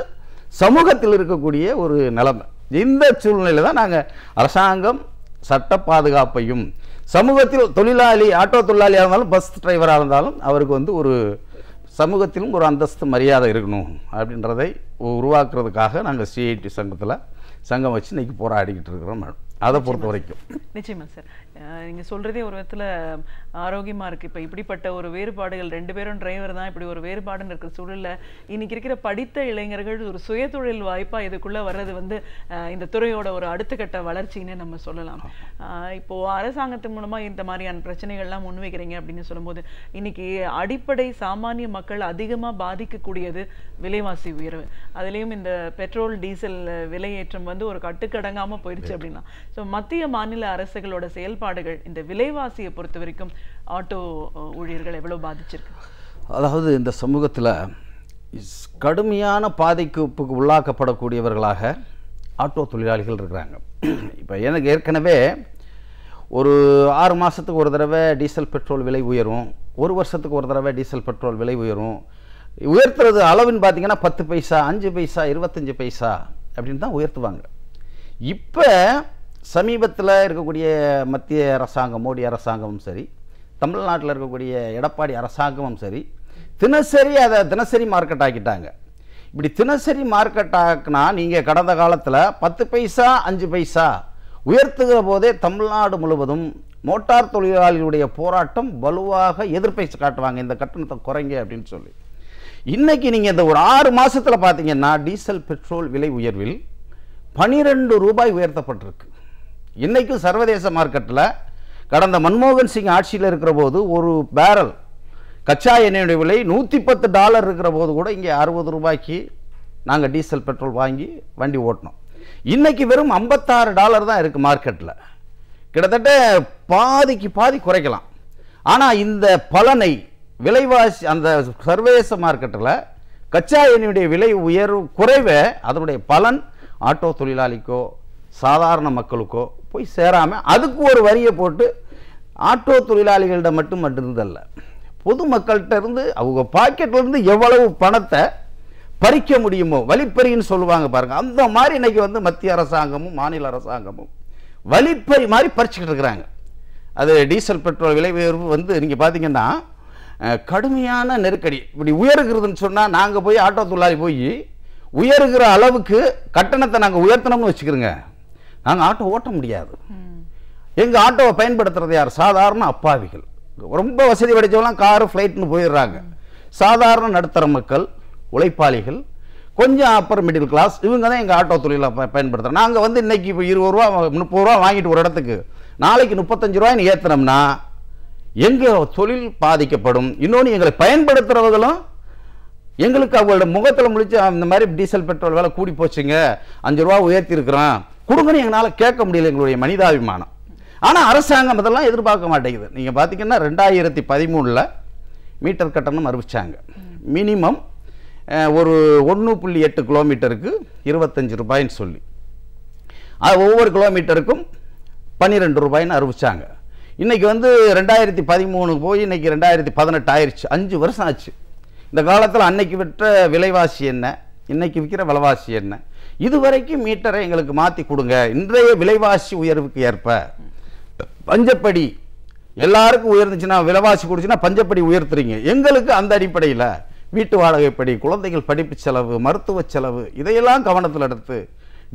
சமூகத்தில் இருக்கக்கூடிய ஒரு நிலைமை. இந்த சூழ்நிலையில் தான் நாங்கள் அரசாங்கம் சட்ட பாதுகாப்பையும் சமூகத்தில் தொழிலாளி ஆட்டோ தொழிலாளியாக இருந்தாலும் பஸ் டிரைவராக இருந்தாலும் அவருக்கு வந்து ஒரு சமூகத்திலும் ஒரு அந்தஸ்து மரியாதை இருக்கணும் அப்படின்றதை உருவாக்குறதுக்காக நாங்கள் சிஐடி சங்கம் வச்சு இன்றைக்கி போராடிக்கிட்டு இருக்கிறோம் மேடம். அதை பொறுத்த வரைக்கும் நிச்சயமா சார், நீங்கள் சொல்கிறதே ஒரு விதத்தில் ஆரோக்கியமாக இருக்குது. இப்போ இப்படிப்பட்ட ஒரு வேறுபாடுகள், 2 பேரும் டிரைவர் தான், இப்படி ஒரு வேறுபாடுன்னு இருக்கிற சூழலில் இன்றைக்கி இருக்கிற படித்த இளைஞர்கள் ஒரு சுயதொழில் வாய்ப்பாக இதுக்குள்ளே வர்றது வந்து இந்த துறையோட ஒரு அடுத்த கட்ட வளர்ச்சின்னு நம்ம சொல்லலாம். இப்போது அரசாங்கத்தின் மூலமாக இந்த மாதிரியான பிரச்சனைகள்லாம் முன்வைக்கிறீங்க அப்படின்னு சொல்லும்போது இன்றைக்கி அடிப்படை சாமானிய மக்கள் அதிகமாக பாதிக்கக்கூடியது விலைவாசி உயர்வு. அதுலேயும் இந்த பெட்ரோல் டீசல் விலையேற்றம் வந்து ஒரு கட்டுக்கடங்காமல் போயிடுச்சு அப்படின்னா. ஸோ மத்திய மாநில அரசுகளோட செயல்பாடுகள் இந்த விலைவாசியை பொறுத்த வரைக்கும் ஆட்டோ ஊழியர்கள் எவ்வளோ பாதிச்சிருக்கு? அதாவது இந்த சமூகத்தில் கடுமையான பாதிப்புக்கு உள்ளாக்கப்படக்கூடியவர்களாக ஆட்டோ தொழிலாளிகள் இருக்கிறாங்க. இப்போ எனக்கு ஏற்கனவே ஒரு 6 மாதத்துக்கு ஒரு தடவை டீசல் பெட்ரோல் விலை உயரும், 1 வருஷத்துக்கு ஒரு தடவை டீசல் பெட்ரோல் விலை உயரும். உயர்த்துறது அளவுன்னு பார்த்தீங்கன்னா 10 பைசா, 5 பைசா, 25 பைசா அப்படின்னு தான் உயர்த்துவாங்க. இப்போ சமீபத்தில் இருக்கக்கூடிய மத்திய அரசாங்கம், மோடி அரசாங்கமும் சரி, தமிழ்நாட்டில் இருக்கக்கூடிய எடப்பாடி அரசாங்கமும் சரி, தினசரி அதை தினசரி மார்க்கெட் ஆக்கிட்டாங்க. இப்படி தினசரி மார்க்கெட் ஆக்குனா நீங்கள் கடந்த காலத்தில் 10 பைசா 5 பைசா உயர்த்துகிற போதே தமிழ்நாடு முழுவதும் மோட்டார் தொழிலாளிகளுடைய போராட்டம் வலுவாக எதிர்ப்பை காட்டுவாங்க, இந்த கட்டணத்தை குறைங்க அப்படின்னு சொல்லி. இன்றைக்கி நீங்கள் இந்த ஒரு 6 மாதத்தில் பார்த்தீங்கன்னா டீசல் பெட்ரோல் விலை உயர்வில் 12 ரூபாய் உயர்த்தப்பட்டிருக்கு. இன்றைக்கும் சர்வதேச மார்க்கெட்டில் கடந்த மன்மோகன் சிங் ஆட்சியில் இருக்கிற போது ஒரு பேரல் கச்சா எண்ணெயுடைய விலை $110 இருக்கிற போது கூட இங்கே 60 ரூபாய்க்கு நாங்கள் டீசல் பெட்ரோல் வாங்கி வண்டி ஓட்டினோம். இன்றைக்கி வெறும் $56 தான் இருக்குது மார்க்கெட்டில். கிட்டத்தட்ட பாதிக்கு பாதி குறைக்கலாம். ஆனால் இந்த பலனை விலைவாசி அந்த சர்வதேச மார்க்கெட்டில் கச்சா எண்ணெயுடைய விலை குறைவே அதனுடைய பலன் ஆட்டோ தொழிலாளிக்கோ சாதாரண மக்களுக்கோ போய் சேராமல் அதுக்கு ஒரு வரியை போட்டு ஆட்டோ தொழிலாளிகளிடம் மட்டும் இருந்தல்ல, பொதுமக்கள்கிட்ட இருந்து அவங்க பாக்கெட்லேருந்து எவ்வளவு பணத்தை பறிக்க முடியுமோ, வழிப்பறின்னு சொல்லுவாங்க பாருங்க, அந்த மாதிரி இன்னைக்கு வந்து மத்திய அரசாங்கமும் மாநில அரசாங்கமும் வழிப்பறி மாதிரி பறிச்சுக்கிட்டு இருக்கிறாங்க. அது டீசல் பெட்ரோல் விலை உயர்வு வந்து நீங்கள் பார்த்தீங்கன்னா கடுமையான நெருக்கடி. இப்படி உயர்கிறதுன்னு சொன்னால் நாங்கள் போய் ஆட்டோ தொழிலாளி போய் உயர்கிற அளவுக்கு கட்டணத்தை நாங்கள் உயர்த்தணும்னு வச்சுக்கிறோங்க, நாங்கள் ஆட்டோ ஓட்ட முடியாது. எங்கள் ஆட்டோவை பயன்படுத்துறது யார்? சாதாரண அப்பாவிகள். ரொம்ப வசதி படைத்தவங்களாம் காரு ஃப்ளைட்னு போயிடுறாங்க. சாதாரண நடுத்தர மக்கள், உழைப்பாளிகள், கொஞ்சம் அப்பர் மிடில் கிளாஸ், இவங்க தான் எங்கள் ஆட்டோ தொழிலை பயன்படுத்துகிறோம். நாங்கள் வந்து இன்றைக்கி இப்போ 20 ரூபா 30 ரூபா வாங்கிட்டு ஒரு இடத்துக்கு நாளைக்கு 35 ரூபாய்னு ஏற்றினோம்னா எங்கள் தொழில் பாதிக்கப்படும். இன்னொன்று எங்களை பயன்படுத்துகிறவர்களும் எங்களுக்கு அவங்களோட முகத்தில் முடிச்சு அந்த மாதிரி டீசல் பெட்ரோல் விலை கூடி போச்சுங்க, 5 ரூபா உயர்த்தி இருக்கிறோம் கொடுங்கன்னு எங்களால் கேட்க முடியல, எங்களுடைய மனிதாபிமானம். ஆனால் அரசாங்கம் இதெல்லாம் எதிர்பார்க்க மாட்டேங்குது. நீங்கள் பார்த்தீங்கன்னா 2013 மீட்டர் கட்டணம் அறிவிச்சாங்க. மினிமம் ஒரு 1.8 கிலோமீட்டருக்கு 25 ரூபாய்ன்னு சொல்லி, அது ஒவ்வொரு கிலோமீட்டருக்கும் 12 ரூபாய்ன்னு அறிவிச்சாங்க. இன்றைக்கி வந்து 2013 போய் இன்றைக்கி 2018 ஆயிடுச்சு, 5 வருஷம் ஆச்சு. இந்த காலத்தில் அன்னைக்கு விற்ற விலைவாசி என்ன, இன்றைக்கி விற்கிற விலைவாசி என்ன, இதுவரைக்கும் மீட்டரை எங்களுக்கு மாற்றி கொடுங்க. இன்றைய விலைவாசி உயர்வுக்கு ஏற்ப பஞ்சப்படி எல்லாருக்கும் உயர்ந்துச்சுன்னா, விலைவாசி கொடுச்சுன்னா பஞ்சப்படி உயர்த்துறீங்க, எங்களுக்கு அந்த அடிப்படையில் வீட்டு வாடகைப்படி, குழந்தைகள் படிப்பு செலவு, மருத்துவ செலவு, இதையெல்லாம் கவனத்தில் எடுத்து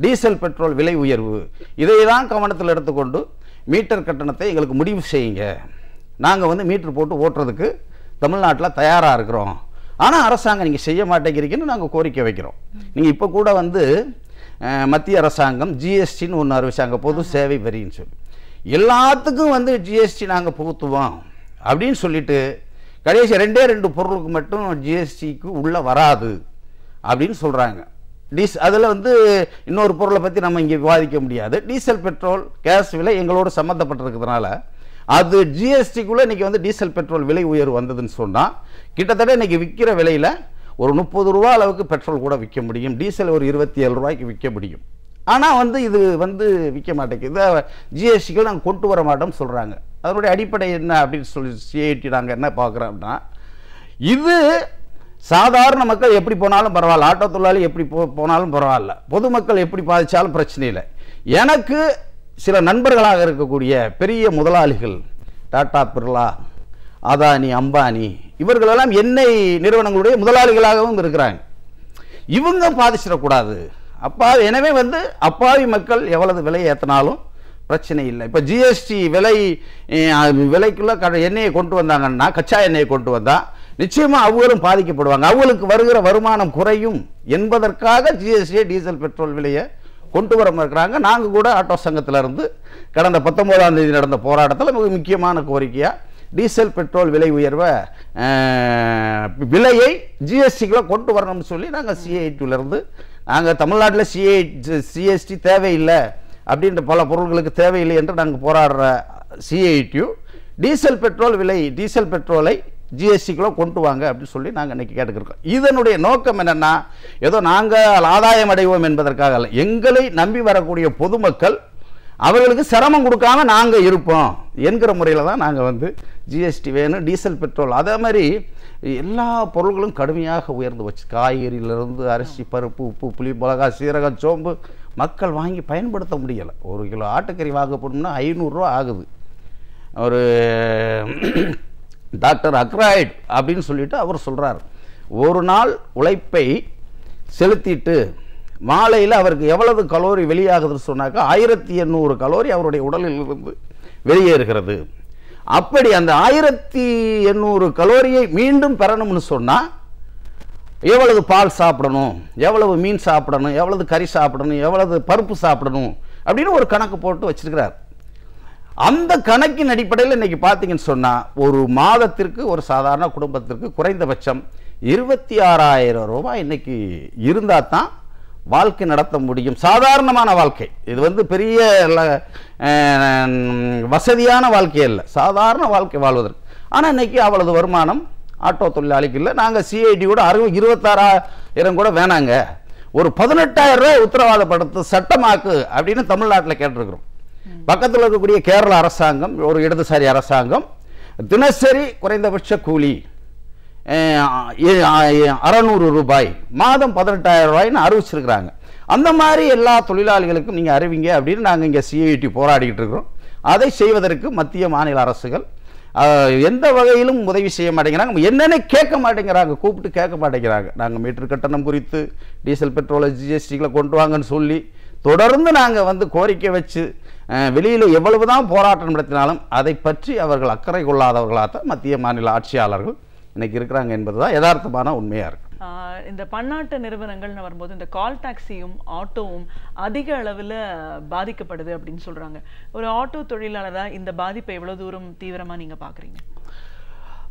டீசல் பெட்ரோல் விலை உயர்வு இதையெல்லாம் கவனத்தில் எடுத்துக்கொண்டு மீட்டர் கட்டணத்தை எங்களுக்கு முடிவு செய்யுங்க. நாங்கள் வந்து மீட்டர் போட்டு ஓட்டுறதுக்கு தமிழ்நாட்டில் தயாராக இருக்கிறோம். ஆனால் அரசாங்கம் நீங்கள் செய்ய மாட்டேங்கிறீங்கன்னு நாங்கள் கோரிக்கை வைக்கிறோம். நீங்கள் இப்போ கூட வந்து மத்திய அரசாங்கம் ஜிஎஸ்டின்னு ஒன்று அறிவிச்சாங்க, பொது சேவை வரின்னு சொல்லி. எல்லாத்துக்கும் வந்து ஜிஎஸ்டி நாங்கள் புகுத்துவோம் அப்படின்னு சொல்லிட்டு கடைசி 2 பொருளுக்கு மட்டும் ஜிஎஸ்டிக்கு உள்ளே வராது அப்படின்னு சொல்கிறாங்க. அதில் வந்து இன்னொரு பொருளை பற்றி நம்ம இங்கே விவாதிக்க முடியாது. டீசல் பெட்ரோல் கேஸ் விலை எங்களோடு சம்மந்தப்பட்டிருக்கிறதுனால அது ஜிஎஸ்டிக்குள்ளே இன்றைக்கி வந்து டீசல் பெட்ரோல் விலை உயர்வு வந்ததுன்னு சொன்னால் கிட்டத்தட்ட இன்றைக்கி விற்கிற விலையில் ஒரு 30 ரூபா அளவுக்கு பெட்ரோல் கூட விற்க முடியும், டீசல் ஒரு 27 ரூபாய்க்கு விற்க முடியும். ஆனால் வந்து இது வந்து விற்க மாட்டேங்குது, ஜிஎஸ்டிக்கு நாங்கள் கொண்டு வர மாட்டோம்னு சொல்கிறாங்க. அதனுடைய அடிப்படை என்ன அப்படின்னு சொல்லி சிஐடி நாங்கள் என்ன பார்க்குறோம்னா, இது சாதாரண மக்கள் எப்படி போனாலும் பரவாயில்ல, ஆட்டோ தொழிலாளி எப்படி போனாலும் பரவாயில்ல, பொதுமக்கள் எப்படி பாதித்தாலும் பிரச்சனை இல்லை. எனக்கு சில நண்பர்களாக இருக்கக்கூடிய பெரிய முதலாளிகள், டாடா, பிர்லா, அதானி, அம்பானி, இவர்களெல்லாம் எண்ணெய் நிறுவனங்களுடைய முதலாளிகளாகவும் இருக்கிறாங்க. இவங்க பாதிச்சிடக்கூடாது அப்பாவி. எனவே வந்து அப்பாவி மக்கள் எவ்வளவு விலை ஏற்றினாலும் பிரச்சனை இல்லை. இப்போ ஜிஎஸ்டி விலைக்குள்ள எண்ணெயை கொண்டு வந்தாங்கன்னா, கச்சா எண்ணெயை கொண்டு வந்தால் நிச்சயமாக அவங்களும் பாதிக்கப்படுவாங்க, அவங்களுக்கு வருகிற வருமானம் குறையும் என்பதற்காக ஜிஎஸ்டி டீசல் பெட்ரோல் விலையை கொண்டு வர இருக்கிறாங்க. நாங்கள் கூட ஆட்டோ சங்கத்திலிருந்து கடந்த 19ஆம் தேதி நடந்த போராட்டத்தில் மிக முக்கியமான கோரிக்கையாக டீசல் பெட்ரோல் விலை உயர்வை விலையை ஜிஎஸ்டிக்குள்ளே கொண்டு வரணும்னு சொல்லி நாங்கள் சிஐடியிலேருந்து நாங்கள் தமிழ்நாட்டில் சிஎஸ்டி தேவையில்லை அப்படின்ற பல பொருட்களுக்கு தேவையில்லை என்று நாங்கள் போராடுற சிஐடியு டீசல் பெட்ரோலை ஜிஎஸ்டிக்குள்ளே கொண்டு வாங்க அப்படின்னு சொல்லி நாங்கள் இன்றைக்கி கேட்டுக்கிறோம். இதனுடைய நோக்கம் என்னென்னா, ஏதோ நாங்கள் ஆதாயம் அடைவோம் என்பதற்காக அல்ல, எங்களை நம்பி வரக்கூடிய பொதுமக்கள் அவர்களுக்கு சிரமம் கொடுக்காம நாங்கள் இருப்போம் என்கிற முறையில் தான் நாங்கள் வந்து ஜிஎஸ்டி வேணும், டீசல் பெட்ரோல், அதே மாதிரி எல்லா பொருள்களும் கடுமையாக உயர்ந்து வச்சு, காய்கறியிலிருந்து அரிசி, பருப்பு, உப்பு, புளி, மிளகா, சீரகம், சோம்பு மக்கள் வாங்கி பயன்படுத்த முடியலை. 1 கிலோ ஆட்டுக்கறி வாங்க போனோம்னா 500 ரூபா ஆகுது. ஒரு டாக்டர் அக்ராய்டு அப்படின்னு சொல்லிட்டு அவர் சொல்கிறார், ஒரு நாள் உழைப்பை செலுத்திட்டு மாலையில் அவருக்கு எவ்வளவு கலோரி வெளியாகுதுன்னு சொன்னாக்கா 1800 கலோரி அவருடைய உடலில் இருந்து வெளியேறுகிறது. அப்படி அந்த 1800 கலோரியை மீண்டும் பெறணும்னு சொன்னால் எவ்வளவு பால் சாப்பிடணும், எவ்வளவு மீன் சாப்பிடணும், எவ்வளவு கறி சாப்பிடணும், எவ்வளவு பருப்பு சாப்பிடணும் அப்படின்னு ஒரு கணக்கு போட்டு வச்சிருக்கிறார். அந்த கணக்கின் அடிப்படையில் இன்றைக்கி பார்த்தீங்கன்னு சொன்னால் ஒரு மாதத்திற்கு ஒரு சாதாரண குடும்பத்திற்கு குறைந்தபட்சம் 26,000 ரூபாய் இன்றைக்கி இருந்தால் தான் வாழ்க்கை நடத்த முடியும். சாதாரணமான வாழ்க்கை, இது வந்து பெரிய வசதியான வாழ்க்கை இல்லை, சாதாரண வாழ்க்கை வாழ்வதற்கு. ஆனால் இன்றைக்கி அவ்வளவு வருமானம் ஆட்டோ தொழிலாளிக்கு இல்லை. நாங்கள் சிஐடி கூட 26,000 கூட வேணாங்க, ஒரு 18,000 ரூபாய் உத்தரவாதப்படுத்த சட்டமாக்கு அப்படின்னு தமிழ்நாட்டில் கேட்டிருக்கிறோம். பக்கத்தில் இருக்கக்கூடிய கேரள அரசாங்கம், ஒரு இடதுசாரி அரசாங்கம், தினசரி குறைந்தபட்ச கூலி 600 ரூபாய், மாதம் 18,000 ரூபாய்னு அறிவிச்சிருக்கிறாங்க. அந்த மாதிரி எல்லா தொழிலாளிகளுக்கும் நீங்கள் அறிவிங்க அப்படின்னு நாங்கள் இங்கே சிஐடி போராடிக்கிட்டு இருக்கிறோம். அதை செய்வதற்கு மத்திய மாநில அரசுகள் எந்த வகையிலும் உதவி செய்ய மாட்டேங்கிறாங்க, என்னென்ன கேட்க மாட்டேங்கிறாங்க, கூப்பிட்டு கேட்க மாட்டேங்கிறாங்க. நாங்கள் மீட்டர் கட்டணம் குறித்து டீசல் பெட்ரோல் ஜிஎஸ்டிகளை கொண்டு வாங்கன்னு சொல்லி தொடர்ந்து நாங்கள் வந்து கோரிக்கை வச்சு வெளியில் எவ்வளவு தான் போராட்டம் நடத்தினாலும் அதை பற்றி அவர்கள் அக்கறை கொள்ளாதவர்களாகத்தான் மத்திய மாநில ஆட்சியாளர்கள் இன்னைக்கு இருக்கிறாங்க என்பது தான் யதார்த்தமான உண்மையாக இருக்குது. இந்த பன்னாட்டு நிறுவனங்கள்னு வரும்போது இந்த கால் டாக்ஸியும் ஆட்டோவும் அதிக அளவில் பாதிக்கப்படுது அப்படின்னு சொல்கிறாங்க. ஒரு ஆட்டோ தொழிலாளராக இந்த பாதிப்பை எவ்வளோ தூரம் தீவிரமாக நீங்கள் பார்க்குறீங்க?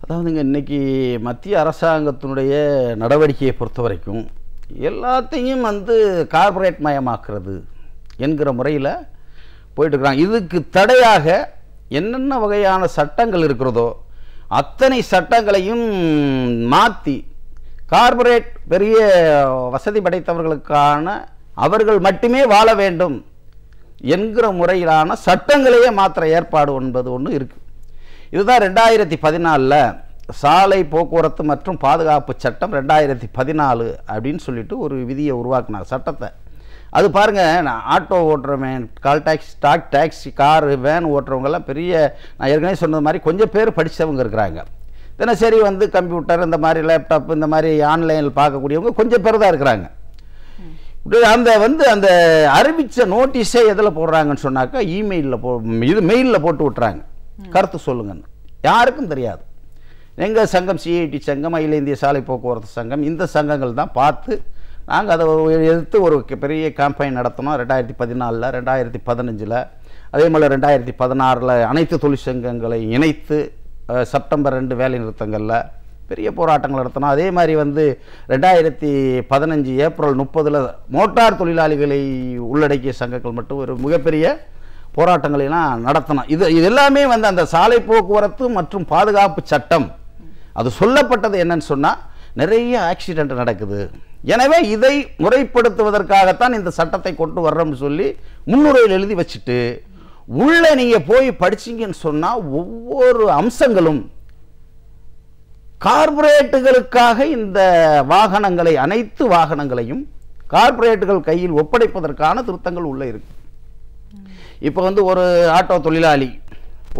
அதாவதுங்க, இன்றைக்கி மத்திய அரசாங்கத்தினுடைய நடவடிக்கையை பொறுத்த வரைக்கும் எல்லாத்தையும் வந்து கார்ப்பரேட் மயமாக்குறது என்கிற முறையில் போயிட்டுருக்குறாங்க. இதுக்கு தடையாக என்னென்ன வகையான சட்டங்கள் இருக்கிறதோ அத்தனை சட்டங்களையும் மாற்றி கார்ப்பரேட் பெரிய வசதி படைத்தவர்களுக்கான அவர்கள் மட்டுமே வாழ வேண்டும் என்கிற முறையிலான சட்டங்களையே மாற்ற ஏற்பாடு என்பது ஒன்று இருக்குது. இதுதான் 2014 சாலை போக்குவரத்து மற்றும் பாதுகாப்பு சட்டம் 2014 அப்படின்னு சொல்லிட்டு ஒரு விதியை உருவாக்குனாங்க, சட்டத்தை. அது பாருங்கள், நான் ஆட்டோ ஓட்டுறவன், கால் டாக்ஸி, ஸ்டாக் டாக்ஸி, காரு, வேன் ஓட்டுறவங்கெல்லாம் பெரிய, நான் ஏற்கனவே சொன்னது மாதிரி கொஞ்சம் பேர் படித்தவங்க இருக்கிறாங்க. தினசரி வந்து கம்ப்யூட்டர், இந்த மாதிரி லேப்டாப், இந்த மாதிரி ஆன்லைனில் பார்க்கக்கூடியவங்க கொஞ்சம் பேர் தான் இருக்கிறாங்க. அந்த வந்து அந்த அறிவித்த நோட்டீஸே எதில் போடுறாங்கன்னு சொன்னாக்கா இமெயிலில் மெயிலில் போட்டு விட்டுறாங்க, கருத்து சொல்லுங்கன்னு. யாருக்கும் தெரியாது. எங்கள் சங்கம் சிஐடி சங்கம், அகில இந்திய சாலை போக்குவரத்து சங்கம், இந்த சங்கங்கள் தான் பார்த்து நாங்கள் அதை எதிர்த்து ஒரு பெரிய கேம்பெயின் நடத்தினோம். 2014, 2015, அதே மாதிரி 2016 அனைத்து தொழிற்சங்கங்களை இணைத்து செப்டம்பர் 2 வேலை நிறுத்தங்களில் பெரிய போராட்டங்கள் நடத்தினோம். அதே மாதிரி வந்து 2015 ஏப்ரல் 30 மோட்டார் தொழிலாளிகளை உள்ளடக்கிய சங்கங்கள் மட்டும் ஒரு மிகப்பெரிய போராட்டங்களெல்லாம் நடத்தினோம். இது எல்லாமே வந்து அந்த சாலை போக்குவரத்து மற்றும் பாதுகாப்பு சட்டம் அது சொல்லப்பட்டது என்னன்னு சொன்னால் நிறைய ஆக்சிடென்ட் நடக்குது, எனவே இதை முறைப்படுத்துவதற்காகத்தான் இந்த சட்டத்தை கொண்டு வர்றோம்னு சொல்லி முன்னுரையில் எழுதி வச்சுட்டு உள்ளே நீங்கள் போய் படிச்சிங்கன்னு சொன்னால் ஒவ்வொரு அம்சங்களும் கார்ப்பரேட்டுகளுக்காக இந்த வாகனங்களை, அனைத்து வாகனங்களையும் கார்ப்பரேட்டுகள் கையில் ஒப்படைப்பதற்கான திருத்தங்கள் உள்ளே இருக்கு. இப்போ வந்து ஒரு ஆட்டோ தொழிலாளி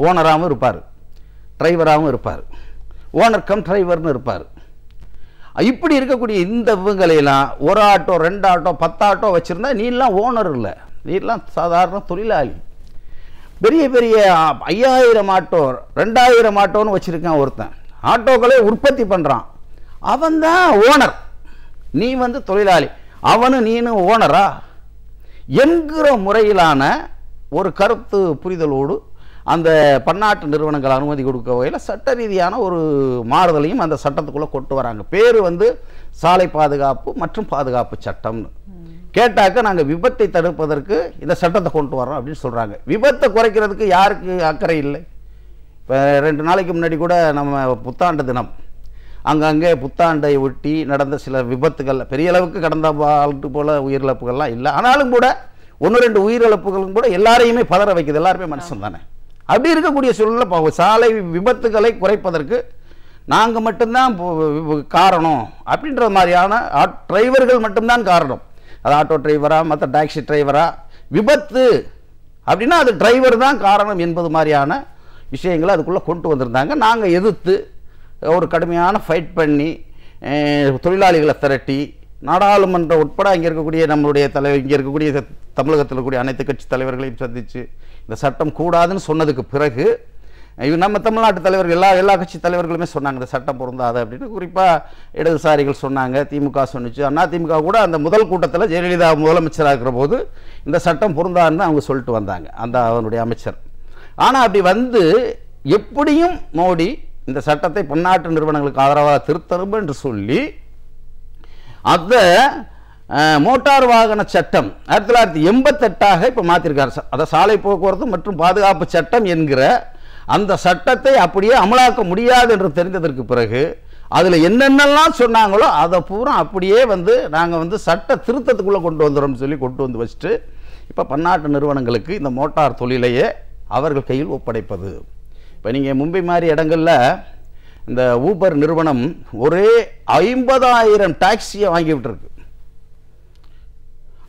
ஓனராகவும் இருப்பார், டிரைவராகவும் இருப்பார், ஓனர் கம் டிரைவர்னு இருப்பார். இப்படி இருக்கக்கூடிய இந்த இவங்களையெல்லாம் ஒரு ஆட்டோ, 2 ஆட்டோ, 10 ஆட்டோ வச்சுருந்தா நீலாம் ஓனர் இல்லை, நீலாம் சாதாரண தொழிலாளி. பெரிய பெரிய 5000 ஆட்டோ, 2000 ஆட்டோன்னு வச்சுருக்கான் ஒருத்தன், ஆட்டோக்களே உற்பத்தி பண்ணுறான், அவன் தான் ஓனர், நீ வந்து தொழிலாளி, அவனு நீனும் ஓனரா என்கிற முறையிலான ஒரு கருத்து புரிதலோடு அந்த பன்னாட்டு நிறுவனங்கள் அனுமதி கொடுக்க வகையில் சட்ட ரீதியான ஒரு மாறுதலையும் அந்த சட்டத்துக்குள்ளே கொண்டு வராங்க. பேர் வந்து சாலை பாதுகாப்பு மற்றும் பாதுகாப்பு சட்டம்னு. கேட்டாக்க நாங்கள் விபத்தை தடுப்பதற்கு இந்த சட்டத்தை கொண்டு வரோம் அப்படின்னு சொல்கிறாங்க. விபத்தை குறைக்கிறதுக்கு யாருக்கு அக்கறை இல்லை? இப்போ 2 நாளைக்கு முன்னாடி கூட நம்ம புத்தாண்டு தினம், அங்கங்கே புத்தாண்டை ஒட்டி நடந்த சில விபத்துகள் பெரிய அளவுக்கு கடந்த ஆண்டு போல் உயிரிழப்புகள்லாம் இல்லை, ஆனாலும் கூட 1 2 உயிரிழப்புகளும் கூட எல்லாரையுமே பதற வைக்குது. எல்லாருமே மனுஷன் தானே. அப்படி இருக்கக்கூடிய சூழலில் சாலை விபத்துகளை குறைப்பதற்கு நாங்கள் மட்டும்தான் காரணம் அப்படின்ற மாதிரியான டிரைவர்கள் மட்டும்தான் காரணம். அது ஆட்டோ டிரைவரா மற்ற டாக்ஸி டிரைவரா, விபத்து அப்படின்னா அது டிரைவர் தான் காரணம் என்பது மாதிரியான விஷயங்களை அதுக்குள்ளே கொண்டு வந்திருந்தாங்க. நாங்கள் எதிர்த்து ஒரு கடுமையான ஃபைட் பண்ணி தொழிலாளிகளை திரட்டி நாடாளுமன்றம் உட்பட இங்கே இருக்கக்கூடிய நம்மளுடைய இங்கே இருக்கக்கூடிய தமிழகத்தில் இருக்கக்கூடிய அனைத்து கட்சி தலைவர்களையும் சந்தித்து இந்த சட்டம் கூடாதுன்னு சொன்னதுக்கு பிறகு நம்ம தமிழ்நாட்டு தலைவர்கள் எல்லா கட்சி தலைவர்களுமே சொன்னாங்க இந்த சட்டம் பொருந்தாது அப்படின்னு. குறிப்பாக இடதுசாரிகள் சொன்னாங்க, திமுக சொன்னிச்சு, அதிமுக கூட அந்த முதல் கூட்டத்தில் ஜெயலலிதா முதலமைச்சராக இருக்கிற போது இந்த சட்டம் பொருந்தாதுன்னு அவங்க சொல்லிட்டு வந்தாங்க, அந்த அவனுடைய அமைச்சர். ஆனால் அப்படி வந்து எப்படியும் மோடி இந்த சட்டத்தை பன்னாட்டு நிறுவனங்களுக்கு ஆதரவாக திருத்தரும் என்று சொல்லி அதை மோட்டார் வாகன சட்டம் 1988 இப்போ மாற்றிருக்காரு. அதை சாலை போக்குவரத்து மற்றும் பாதுகாப்பு சட்டம் என்கிற அந்த சட்டத்தை அப்படியே அமலாக்க முடியாது என்று தெரிந்ததற்கு பிறகு அதில் என்னென்னலாம் சொன்னாங்களோ அதை பூரா அப்படியே வந்து நாங்கள் வந்து சட்ட திருத்தத்துக்குள்ளே கொண்டு வந்துடுறோம்னு சொல்லி கொண்டு வந்து வச்சுட்டு இப்போ பன்னாட்டு நிறுவனங்களுக்கு இந்த மோட்டார் தொழிலையே அவர்கள் கையில் ஒப்படைப்பது. இப்போ நீங்கள் மும்பை மாதிரி இடங்களில் இந்த ஊபர் நிறுவனம் ஒரே 50,000 டாக்ஸியை வாங்கி விட்டுருக்கு.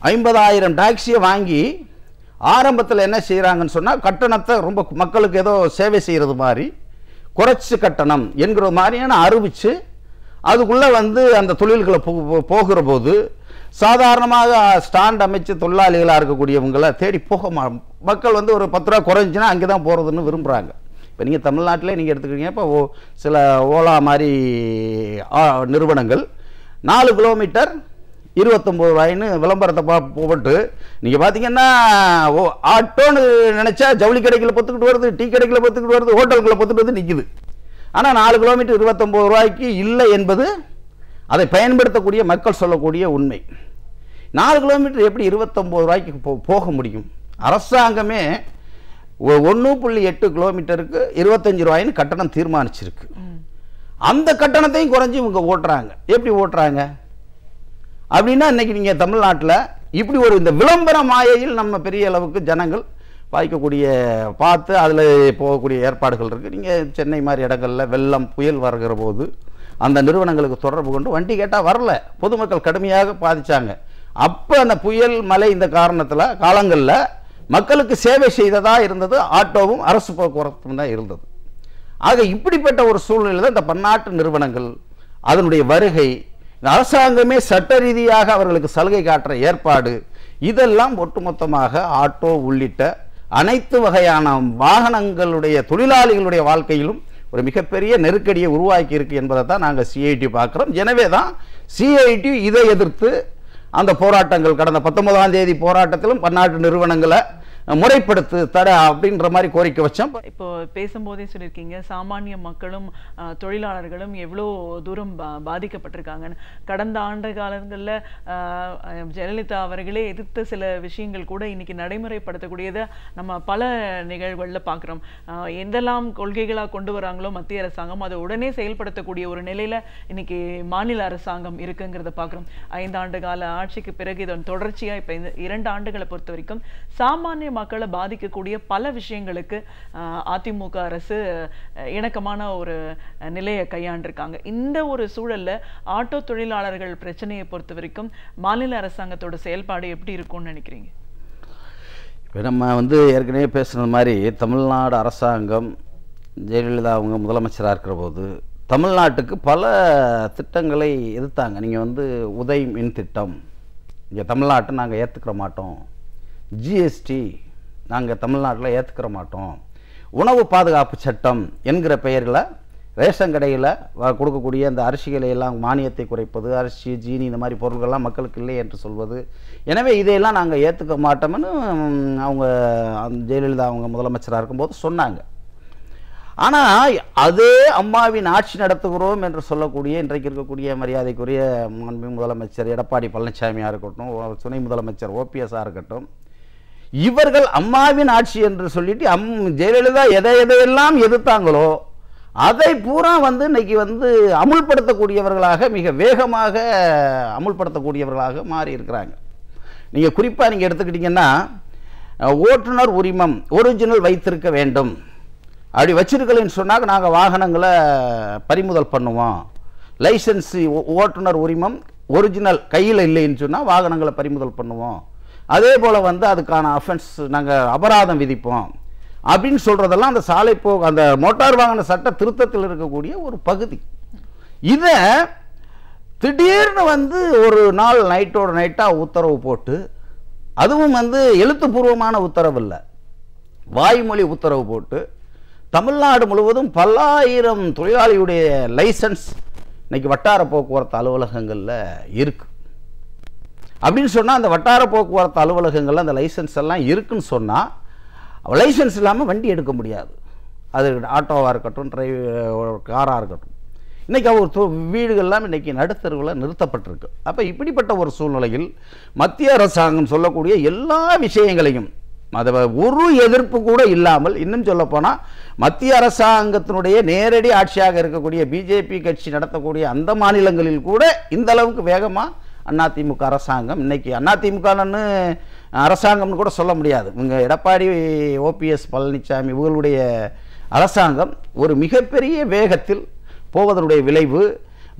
50,000 டாக்ஸியை வாங்கி ஆரம்பத்தில் என்ன செய்கிறாங்கன்னு சொன்னால் கட்டணத்தை ரொம்ப மக்களுக்கு ஏதோ சேவை செய்கிறது மாதிரி குறைச்சி கட்டணம் என்கிற மாதிரியான அறிவித்து அதுக்குள்ளே வந்து அந்த தொழில்களை போகிற போது சாதாரணமாக ஸ்டாண்ட் அமைச்சு தொழிலாளிகளாக இருக்கக்கூடியவங்களை தேடி போக மக்கள் வந்து ஒரு 10 ரூபா குறைஞ்சின்னா அங்கே தான் போகிறதுன்னு விரும்புகிறாங்க. இப்போ நீங்கள் தமிழ்நாட்டிலே நீங்கள் எடுத்துக்கிட்டீங்க, இப்போ சில ஓலா மாதிரி நிறுவனங்கள் 4 கிலோமீட்டர் 29 ரூபாய்ன்னு விளம்பரத்தை போட்டு நீங்கள் பார்த்தீங்கன்னா ஆட்டோன்னு நினச்சா ஜவுளி கடைகளை பொத்துக்கிட்டு வருது, டீ கடைகளை பொத்துக்கிட்டு வருது, ஹோட்டல்களை பொத்துட்டு வந்து நிற்குது. ஆனால் 4 கிலோமீட்டர் 29 ரூபாய்க்கு இல்லை என்பது அதை பயன்படுத்தக்கூடிய மக்கள் சொல்லக்கூடிய உண்மை. 4 கிலோமீட்டர் எப்படி 29 ரூபாய்க்கு போக முடியும்? அரசாங்கமே 1.8 கிலோமீட்டருக்கு 25 ரூபாய்ன்னு கட்டணம் தீர்மானிச்சிருக்கு. அந்த கட்டணத்தையும் குறைஞ்சி இவங்க ஓட்டுறாங்க. எப்படி ஓட்டுறாங்க அப்படின்னா இன்னைக்கு நீங்கள் தமிழ்நாட்டில் இப்படி ஒரு இந்த விளம்பர மாயையில் நம்ம பெரிய அளவுக்கு ஜனங்கள் பாய்க்கக்கூடிய பார்த்து அதில் போகக்கூடிய ஏற்பாடுகள் இருக்குது. நீங்கள் சென்னை மாதிரி இடங்களில் வெள்ளம் புயல் வருகிற போது அந்த நிறுவனங்களுக்கு தொடர்பு கொண்டு வண்டி கேட்டால் வரல, பொதுமக்கள் கடுமையாக பாதித்தாங்க. அப்போ அந்த புயல் மழை இந்த காலங்களில் மக்களுக்கு சேவை செய்ததாக இருந்தது ஆட்டோவும் அரசு போக்குவரத்தும் தான் இருந்தது. ஆக இப்படிப்பட்ட ஒரு சூழ்நிலை தான் இந்த பன்னாட்டு நிறுவனங்கள் அதனுடைய வருகை, அரசாங்கமே சட்ட ரீதியாக அவர்களுக்கு சலுகை காட்டுற ஏற்பாடு, இதெல்லாம் ஒட்டுமொத்தமாக ஆட்டோ உள்ளிட்ட அனைத்து வகையான வாகனங்களுடைய தொழிலாளிகளுடைய வாழ்க்கையிலும் ஒரு மிகப்பெரிய நெருக்கடியை உருவாக்கி இருக்கு என்பதை தான் நாங்கள் சிஐடி பார்க்குறோம். எனவே தான் சிஐடி இதை எதிர்த்து அந்த போராட்டங்கள் கடந்த 19ஆம் தேதி போராட்டத்திலும் பன்னாட்டு நிறுவனங்களை முறைப்படுத்து தட அப்படின்ற மாதிரி கோரிக்கை வச்சோம். இப்போ பேசும்போதே சொல்லியிருக்கீங்க சாமானிய மக்களும் தொழிலாளர்களும் எவ்வளோ தூரம் பாதிக்கப்பட்டிருக்காங்கன்னு. கடந்த ஆண்டு காலங்களில் ஜெயலலிதா அவர்களே எதிர்த்த சில விஷயங்கள் கூட இன்னைக்கு நடைமுறைப்படுத்தக்கூடியதை நம்ம பல நிகழ்வுகளில் பார்க்குறோம். எந்தெல்லாம் கொள்கைகளாக கொண்டு வராங்களோ மத்திய அரசாங்கம் அதை உடனே செயல்படுத்தக்கூடிய ஒரு நிலையில் இன்னைக்கு மாநில அரசாங்கம் இருக்குங்கிறத பார்க்குறோம். 5 ஆண்டு கால ஆட்சிக்கு பிறகு இதன் தொடர்ச்சியாக இப்போ இந்த 2 ஆண்டுகளை பொறுத்த வரைக்கும் சாமானிய மக்களை பாதிக்கக்கூடிய பல விஷயங்களுக்கு அதிமுக அரசு இணக்கமான ஒரு நிலையை கையாண்டிருக்காங்க. இந்த ஒரு சூழல்ல ஆட்டோ தொழிலாளர்கள் பிரச்சனையை பொறுத்த வரைக்கும் மாநில அரசாங்கத்தோட செயல்பாடு எப்படி இருக்கும்னு நினைக்கிறீங்க? இப்போ நம்ம ஏற்கனவே பேசுனது மாதிரி தமிழ்நாடு அரசாங்கம் ஜெயலலிதா அவங்க முதலமைச்சராக இருக்கிற போது தமிழ்நாட்டுக்கு பல திட்டங்களை எதிர்த்தாங்க. நீங்கள் உதய் மின் திட்டம் இங்கே தமிழ்நாட்டை நாங்கள் ஏற்றுக்கிற மாட்டோம், ஜிஎஸ்டி நாங்கள் தமிழ்நாட்டில் ஏற்றுக்கிற மாட்டோம், உணவு பாதுகாப்பு சட்டம் என்கிற பெயரில் ரேஷன் கடையில் கொடுக்கக்கூடிய அந்த அரிசிகளை எல்லாம் மானியத்தை குறைப்பது, அரிசி ஜீனி இந்த மாதிரி பொருள்கள்லாம் மக்களுக்கு இல்லை என்று சொல்வது. எனவே இதையெல்லாம் நாங்கள் ஏற்றுக்க மாட்டோம்னு அவங்க ஜெயலலிதா அவங்க முதலமைச்சராக இருக்கும்போது சொன்னாங்க. ஆனால் அதே அம்மாவின் ஆட்சி நடத்துகிறோம் என்று சொல்லக்கூடிய இன்றைக்கு இருக்கக்கூடிய மரியாதைக்குரிய முதலமைச்சர் எடப்பாடி பழனிசாமியாக இருக்கட்டும், துணை முதலமைச்சர் ஓபிஎஸ்ஸாக இருக்கட்டும், இவர்கள் அம்மாவின் ஆட்சி என்று சொல்லிட்டு ஜெயலலிதா எதையெல்லாம் எதிர்த்தாங்களோ அதை பூரா இன்னைக்கு அமுல்படுத்தக்கூடியவர்களாக மிக வேகமாக அமுல்படுத்தக்கூடியவர்களாக மாறி இருக்கிறாங்க. நீங்கள் குறிப்பாக நீங்கள் எடுத்துக்கிட்டிங்கன்னா ஓட்டுநர் உரிமம் ஒரிஜினல் வைத்திருக்க வேண்டும். அப்படி வச்சிருக்கலன்னு சொன்னாக்க நாங்கள் வாகனங்களை பறிமுதல் பண்ணுவோம். லைசன்ஸ் ஓட்டுநர் உரிமம் ஒரிஜினல் கையில் இல்லைன்னு சொன்னால் வாகனங்களை பறிமுதல் பண்ணுவோம். அதே போல் வந்து அதுக்கான அஃபென்ஸ் நாங்கள் அபராதம் விதிப்போம் அப்படின்னு சொல்கிறதெல்லாம் அந்த மோட்டார் வாகன சட்ட திருத்தத்தில் இருக்கக்கூடிய ஒரு பகுதி. இதை திடீர்னு வந்து ஒரு நாள் நைட்டோட நைட்டாக உத்தரவு போட்டு, அதுவும் வந்து எழுத்துப்பூர்வமான உத்தரவு இல்லை, வாய்மொழி உத்தரவு போட்டு தமிழ்நாடு முழுவதும் பல்லாயிரம் தொழிலாளியுடைய லைசன்ஸ் இன்னைக்கு வட்டார போக்குவரத்து அலுவலகங்களில் இருக்குது. அப்படின்னு சொன்னால் அந்த வட்டார போக்குவரத்து அலுவலகங்களில் அந்த லைசன்ஸ் எல்லாம் இருக்குன்னு சொன்னால் லைசன்ஸ் இல்லாமல் வண்டி எடுக்க முடியாது. அது ஆட்டோவாக இருக்கட்டும், காராக இருக்கட்டும். இன்றைக்கி ஒரு வீடுகள்லாம் இன்றைக்கி நடுத்தருவில் நிறுத்தப்பட்டிருக்கு. அப்போ இப்படிப்பட்ட ஒரு சூழ்நிலையில் மத்திய அரசாங்கம் சொல்லக்கூடிய எல்லா விஷயங்களையும் அதை ஒரு எதிர்ப்பு கூட இல்லாமல், இன்னும் சொல்லப்போனால் மத்திய அரசாங்கத்தினுடைய நேரடி ஆட்சியாக இருக்கக்கூடிய பிஜேபி கட்சி நடத்தக்கூடிய அந்த மாநிலங்களில் கூட இந்த அளவுக்கு வேகமாக அதிமுக அரசாங்கம், இன்னைக்கு அதிமுகன்னு அரசாங்கம்னு கூட சொல்ல முடியாது, இவங்க எடப்பாடி ஓபிஎஸ் பழனிசாமி இவர்களுடைய அரசாங்கம் ஒரு மிகப்பெரிய வேகத்தில் போவதனுடைய விளைவு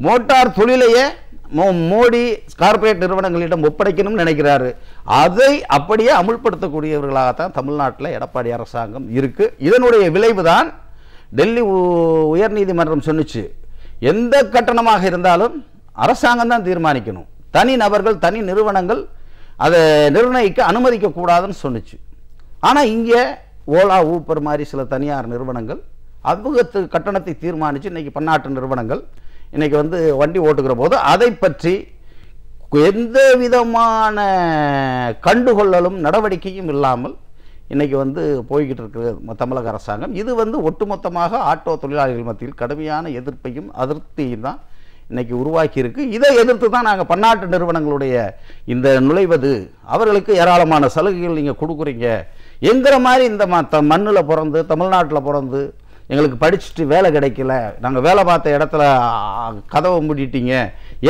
மோட்டார் தொழிலையே மோடி கார்ப்பரேட் நிறுவனங்களிடம் ஒப்படைக்கணும்னு நினைக்கிறாரு. அதை அப்படியே அமுல்படுத்தக்கூடியவர்களாகத்தான் தமிழ்நாட்டில் எடப்பாடி அரசாங்கம் இருக்குது. இதனுடைய விளைவு தான் டெல்லி உயர்நீதிமன்றம் சொன்னிச்சு, எந்த கட்டணமாக இருந்தாலும் அரசாங்கம் தான் தீர்மானிக்கணும், தனி நபர்கள் தனி நிறுவனங்கள் அதை நிர்ணயிக்க அனுமதிக்கக்கூடாதுன்னு சொன்னிச்சு. ஆனால் இங்கே ஓலா ஊப்பர் மாதிரி சில தனியார் நிறுவனங்கள் அவங்க கட்டணத்தை தீர்மானித்து இன்றைக்கி பன்னாட்டு நிறுவனங்கள் இன்றைக்கி வந்து வண்டி ஓட்டுகிற போது அதை பற்றி எந்த விதமான கண்டுகொள்ளலும் நடவடிக்கையும் இல்லாமல் இன்றைக்கி வந்து போய்கிட்டு இருக்கிற தமிழக அரசாங்கம். இது வந்து ஒட்டுமொத்தமாக ஆட்டோ தொழிலாளிகள் மத்தியில் கடுமையான எதிர்ப்பையும் அதிருப்தியும் தான் இன்றைக்கி உருவாக்கியிருக்கு. இதை எதிர்த்து தான் நாங்கள் பன்னாட்டு நிறுவனங்களுடைய இந்த நுழைவது, அவர்களுக்கு ஏராளமான சலுகைகள் நீங்கள் கொடுக்குறீங்க, என்கிற மாதிரி இந்த மண்ணில் பிறந்து தமிழ்நாட்டில் பிறந்து எங்களுக்கு படிச்சுட்டு வேலை கிடைக்கல, நாங்கள் வேலை பார்த்த இடத்துல கதவை மூடிட்டீங்க,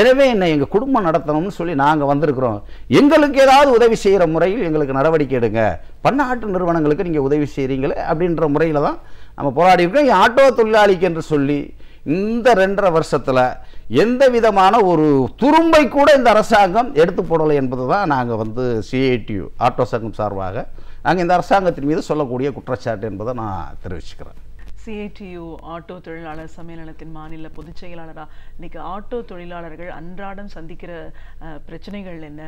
எனவே என்ன எங்கள் குடும்பம் நடத்தணும்னு சொல்லி நாங்கள் வந்திருக்கிறோம், எங்களுக்கு ஏதாவது உதவி செய்கிற முறையில் எங்களுக்கு நடவடிக்கை எடுங்க, பன்னாட்டு நிறுவனங்களுக்கு நீங்கள் உதவி செய்கிறீங்களே அப்படின்ற முறையில் தான் நம்ம போராடி இருக்கோம். ஆட்டோ தொழிலாளிக்கு என்று சொல்லி இந்த 2.5 வருஷத்தில் எந்த விதமான ஒரு துரும்பை கூட இந்த அரசாங்கம் எடுத்து போடலை என்பது தான் நாங்கள் வந்து சிஐடியு ஆட்டோ சங்கம் சார்பாக நாங்கள் இந்த அரசாங்கத்தின் மீது சொல்லக்கூடிய குற்றச்சாட்டு என்பதை நான் தெரிவிச்சுக்கிறேன். சிஐடியு ஆட்டோ தொழிலாளர் சம்மேளனத்தின் மாநில பொதுச் செயலாளராக இன்னைக்கு ஆட்டோ தொழிலாளர்கள் அன்றாடம் சந்திக்கிற பிரச்சனைகள் என்ன,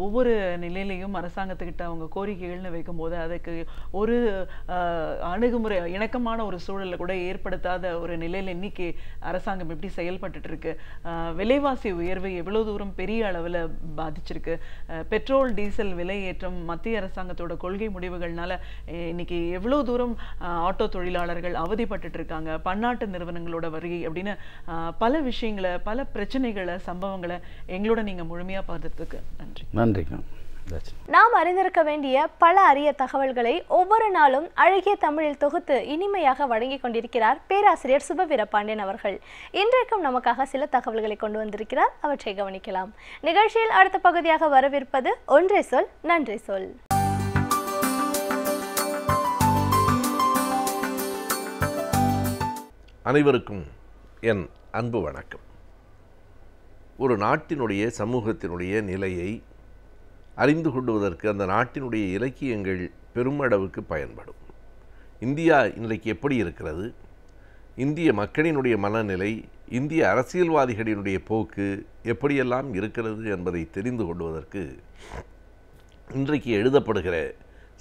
ஒவ்வொரு நிலையிலையும் அரசாங்கத்துக்கிட்ட அவங்க கோரிக்கைகள்னு வைக்கும்போது அதுக்கு ஒரு அணுகுமுறை இணக்கமான ஒரு சூழலை கூட ஏற்படுத்தாத ஒரு நிலையில் இன்னைக்கு அரசாங்கம் எப்படி செயல்பட்டு இருக்கு, விலைவாசி உயர்வு எவ்வளோ தூரம் பெரிய அளவில் பாதிச்சிருக்கு, பெட்ரோல் டீசல் விலை ஏற்றம் மத்திய அரசாங்கத்தோட கொள்கை முடிவுகள்னால இன்னைக்கு எவ்வளோ தூரம் ஆட்டோ தொழிலாளர்கள் அவதிப்பட்டு இருக்காங்க, பன்னாட்டு நிறுவனங்களோட வருகை அப்படின்னு பல விஷயங்களை பல பிரச்சனைகளை சம்பவங்களை எங்களோட நீங்க முழுமையா பார்த்ததுக்கு நன்றி. நாம் அறிந்திருக்க வேண்டிய பல அரிய தகவல்களை ஒவ்வொரு நாளும் அழகிய தமிழில் தொகுத்து இனிமையாக வழங்கி கொண்டிருக்கிறார் பேராசிரியர் சுபவீரபாண்டியன் அவர்கள். இன்றைக்கும் நமக்காக சில தகவல்களை கொண்டு வந்திருக்கிறார், அவற்றை கவனிக்கலாம். நிகழ்ச்சியில் அடுத்த பகுதியாக வரவிருப்பது ஒன்றே சொல் நன்றி சொல். அனைவருக்கும் என் அன்பு வணக்கம். ஒரு நாட்டினுடைய சமூகத்தினுடைய நிலையை அறிந்து கொள்வதற்கு அந்த நாட்டினுடைய இலக்கியங்கள் பெருமளவுக்கு பயன்படும். இந்தியா இன்றைக்கு எப்படி இருக்கிறது, இந்திய மக்களினுடைய மனநிலை, இந்திய அரசியல்வாதிகளினுடைய போக்கு எப்படியெல்லாம் இருக்கிறது என்பதை தெரிந்து கொள்வதற்கு இன்றைக்கு எழுதப்படுகிற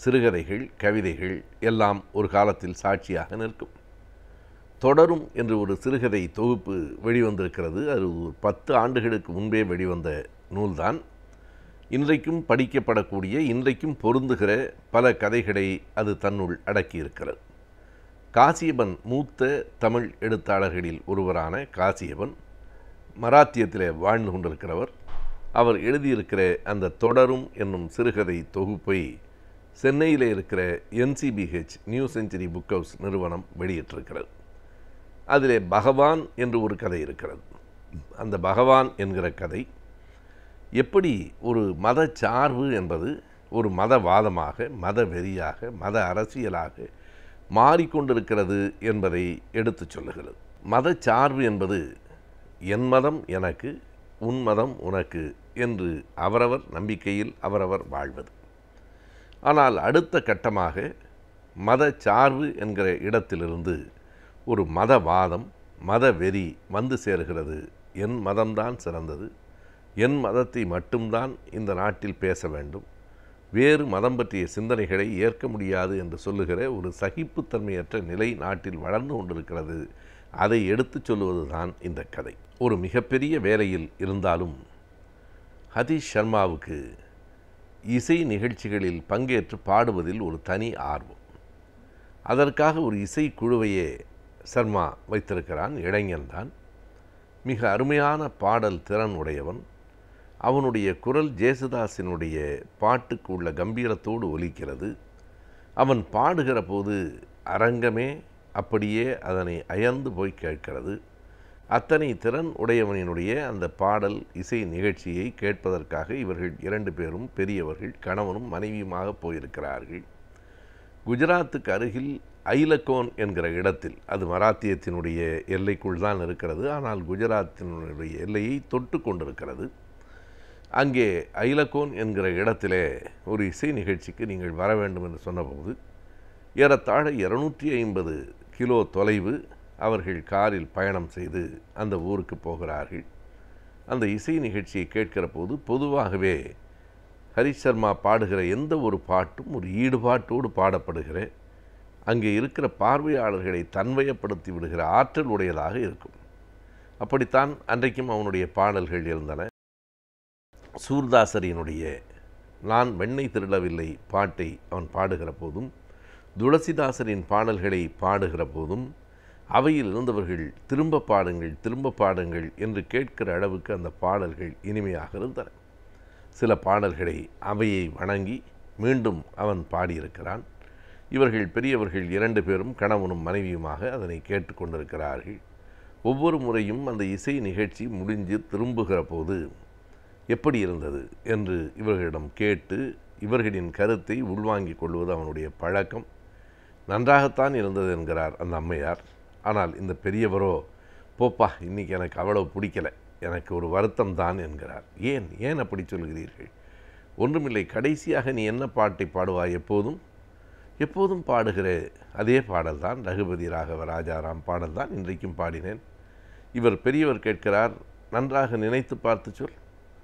சிறுகதைகள் கவிதைகள் எல்லாம் ஒரு காலத்தில் சாட்சியாக நிற்கும். தொடரும் என்று ஒரு சிறுகதை தொகுப்பு வெளிவந்திருக்கிறது. அது 10 ஆண்டுகளுக்கு முன்பே வெளிவந்த நூல்தான். இன்றைக்கும் படிக்கப்படக்கூடிய, இன்றைக்கும் பொருந்துகிற பல கதைகளை அது தன்னுள் அடக்கியிருக்கிறது. காசியபன் மூத்த தமிழ் எழுத்தாளர்களில் ஒருவரான காசியபன் மராத்தியத்தில் வாழ்ந்து கொண்டிருக்கிறவர். அவர் எழுதியிருக்கிற அந்த தொடரும் என்னும் சிறுகதை தொகுப்பை சென்னையில் இருக்கிற NCBH new century book house நிறுவனம் வெளியிட்டிருக்கிறது. அதில் பகவான் என்று ஒரு கதை இருக்கிறது. அந்த பகவான் என்கிற கதை எப்படி ஒரு மதச்சார்பு என்பது ஒரு மதவாதமாக, மத வெறியாக, மத அரசியலாக மாறிக்கொண்டிருக்கிறது என்பதை எடுத்து சொல்லுகிறது. மதச்சார்பு என்பது என் மதம் எனக்கு, உன் மதம் உனக்கு என்று அவரவர் நம்பிக்கையில் அவரவர் வாழ்வது. ஆனால் அடுத்த கட்டமாக மதச்சார்பு என்கிற இடத்திலிருந்து ஒரு மதவாதம், மத வெறி வந்து சேருகிறது. என் மதம்தான் சிறந்தது, என் மதத்தை மட்டும்தான் இந்த நாட்டில் பேச வேண்டும், வேறு மதம் பற்றிய சிந்தனைகளை ஏற்க முடியாது என்று சொல்லுகிற ஒரு சகிப்புத்தன்மையற்ற நிலை நாட்டில் வளர்ந்து கொண்டிருக்கிறது. அதை எடுத்துச் சொல்லுவதுதான் இந்த கதை. ஒரு மிகப்பெரிய வேலையில் இருந்தாலும் ஹதீஷ் சர்மாவுக்கு இசை நிகழ்ச்சிகளில் பங்கேற்று பாடுவதில் ஒரு தனி ஆர்வம். அதற்காக ஒரு இசைக்குழுவையே சர்மா வைத்திருக்கிறான். இளைஞன்தான், மிக அருமையான பாடல் திறன் உடையவன். அவனுடைய குரல் ஜேசுதாஸினுடைய பாட்டுக்கு உள்ள கம்பீரத்தோடு ஒலிக்கிறது. அவன் பாடுகிற போது அரங்கமே அப்படியே அதனை அயர்ந்து போய் கேட்கிறது. அத்தனை திறன் உடையவனினுடைய அந்த பாடல் இசை நிகழ்ச்சியை கேட்பதற்காக இவர்கள் 2 பேரும் பெரியவர்கள், கணவனும் மனைவியுமாக போயிருக்கிறார்கள். குஜராத்துக்கு அருகில் ஐலக்கோன் என்கிற இடத்தில், அது மராத்தியத்தினுடைய எல்லைக்குள் தான் இருக்கிறது, ஆனால் குஜராத்தினுடைய எல்லையை தொட்டு கொண்டிருக்கிறது. அங்கே ஐலக்கோன் என்கிற இடத்திலே ஒரு இசை நிகழ்ச்சிக்கு நீங்கள் வர வேண்டும் என்று சொன்னபோது ஏறத்தாழ 250 கிலோ தொலைவு அவர்கள் காரில் பயணம் செய்து அந்த ஊருக்கு போகிறார்கள். அந்த இசை நிகழ்ச்சியை கேட்கிற போது பொதுவாகவே ஹரிஷ் சர்மா பாடுகிற எந்த ஒரு பாட்டும் ஒரு ஈடுபாட்டோடு பாடப்படுகிற, அங்கே இருக்கிற பார்வையாளர்களை தன்வயப்படுத்தி விடுகிற ஆற்றல் உடையதாக இருக்கும். அப்படித்தான் அன்றைக்கும் அவனுடைய பாடல்கள் இருந்தன. சூர்தாசரினுடைய நான் வெண்ணெய் திருடவில்லை பாட்டை அவன் பாடுகிற போதும், துளசிதாசரின் பாடல்களை பாடுகிற போதும் அவையில் இருந்தவர்கள் திரும்ப பாடுங்கள், திரும்ப பாடுங்கள் என்று கேட்கிற அளவுக்கு அந்த பாடல்கள் இனிமையாக இருந்தன. சில பாடல்களை அவையை வணங்கி மீண்டும் அவன் பாடியிருக்கிறான். இவர்கள் பெரியவர்கள் 2 பேரும் கணவனும் மனைவியுமாக அதனை கேட்டுக்கொண்டிருக்கிறார்கள். ஒவ்வொரு முறையும் அந்த இசை நிகழ்ச்சி முடிஞ்சு திரும்புகிற போது எப்படி இருந்தது என்று இவர்களிடம் கேட்டு இவர்களின் கருத்தை உள்வாங்கிக் கொள்வது அவனுடைய பழக்கம். நன்றாகத்தான் இருந்தது என்கிறார் அந்த அம்மையார். ஆனால் இந்த பெரியவரோ, போப்பா இன்றைக்கி எனக்கு அவ்வளவு பிடிக்கலை, எனக்கு ஒரு வருத்தம் தான் என்கிறார். ஏன் அப்படி சொல்கிறீர்கள்? ஒன்றுமில்லை, கடைசியாக நீ என்ன பாட்டை பாடுவாய்? எப்போதும் பாடுகிற அதே பாடல்தான், ரகுபதி ராகவ ராஜாராம் பாடல்தான் இன்றைக்கும் பாடினேன். இவர் பெரியவர் கேட்கிறார், நன்றாக நினைத்து பார்த்து சொல்,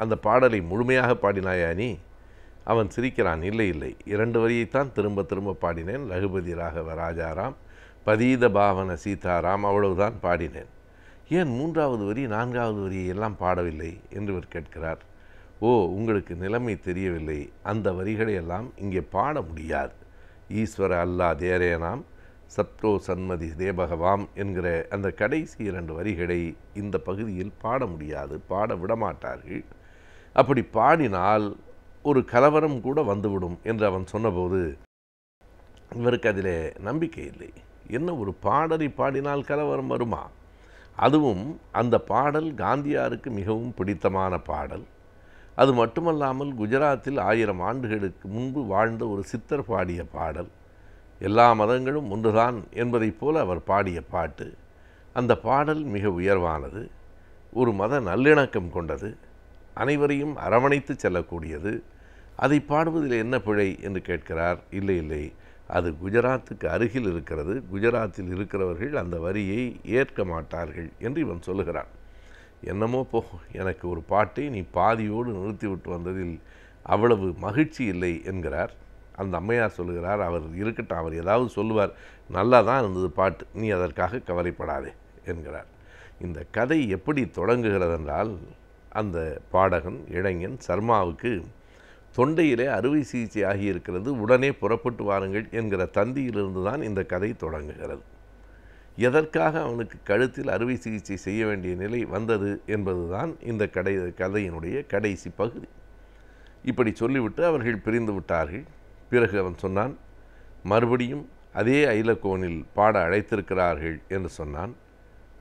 அந்த பாடலை முழுமையாக பாடினாயா நீ? அவன் சிரிக்கிறான், இல்லை 2 வரியைத்தான் திரும்ப திரும்ப பாடினேன், ரகுபதி ராகவ ராஜாராம், பதீத பாவன சீதாராம், அவ்வளவுதான் பாடினேன். ஏன் 3வது வரி 4வது வரியை எல்லாம் பாடவில்லை என்று இவர் கேட்கிறார். உங்களுக்கு நிலைமை தெரியவில்லை, அந்த வரிகளை எல்லாம் இங்கே பாட முடியாது. ஈஸ்வர அல்லா தேரேனாம் சப்தோ சன்மதி தேபகவாம் என்கிற அந்த கடைசி 2 வரிகளை இந்த பகுதியில் பாட முடியாது, பாட விடமாட்டார்கள். அப்படி பாடினால் ஒரு கலவரம் கூட வந்துவிடும் என்று அவன் சொன்னபோது இவருக்கு அதில் நம்பிக்கை இல்லை. என்ன, ஒரு பாடலை பாடினால் கலவரம் வருமா? அதுவும் அந்த பாடல் காந்தியாருக்கு மிகவும் பிடித்தமான பாடல். அது மட்டுமல்லாமல் குஜராத்தில் 1000 ஆண்டுகளுக்கு முன்பு வாழ்ந்த ஒரு சித்தர் பாடிய பாடல். எல்லா மதங்களும் ஒன்றுதான் என்பதைப் போல அவர் பாடிய பாட்டு. அந்த பாடல் மிக உயர்வானது, ஒரு மத நல்லிணக்கம் கொண்டது, அனைவரையும் அரவணைத்து செல்லக்கூடியது. அதை பாடுவதில் என்ன பிழை என்று கேட்கிறார். இல்லை, அது குஜராத்துக்கு அருகில் இருக்கிறது, குஜராத்தில் இருக்கிறவர்கள் அந்த வரியை ஏற்க மாட்டார்கள் என்று இவன் சொல்லுகிறான். என்னமோ போ, எனக்கு ஒரு பாட்டை நீ பாதியோடு நிறுத்திவிட்டு வந்ததில் அவ்வளவு மகிழ்ச்சி இல்லை என்கிறார். அந்த அம்மையார் சொல்லுகிறார், அவர் இருக்கட்டும், அவர் ஏதாவது சொல்லுவார், நல்லா தான் இருந்தது பாட்டு, நீ அதற்காக கவலைப்படாதே என்கிறார். இந்த கதை எப்படி தொடங்குகிறதென்றால், அந்த பாடகன் இளைஞன் சர்மாவுக்கு தொண்டையிலே அறுவை சிகிச்சை ஆகியிருக்கிறது, உடனே புறப்பட்டு வாருங்கள் என்கிற தந்தியிலிருந்து தான் இந்த கதை தொடங்குகிறது. எதற்காக அவனுக்கு கழுத்தில் அறுவை சிகிச்சை செய்ய வேண்டிய நிலை வந்தது என்பதுதான் இந்த கதையினுடைய கடைசி பகுதி. இப்படி சொல்லிவிட்டு அவர்கள் பிரிந்து விட்டார்கள். பிறகு அவன் சொன்னான், மறுபடியும் அதே ஐலக்கோனில் பாட அழைத்திருக்கிறார்கள் என்று சொன்னான்.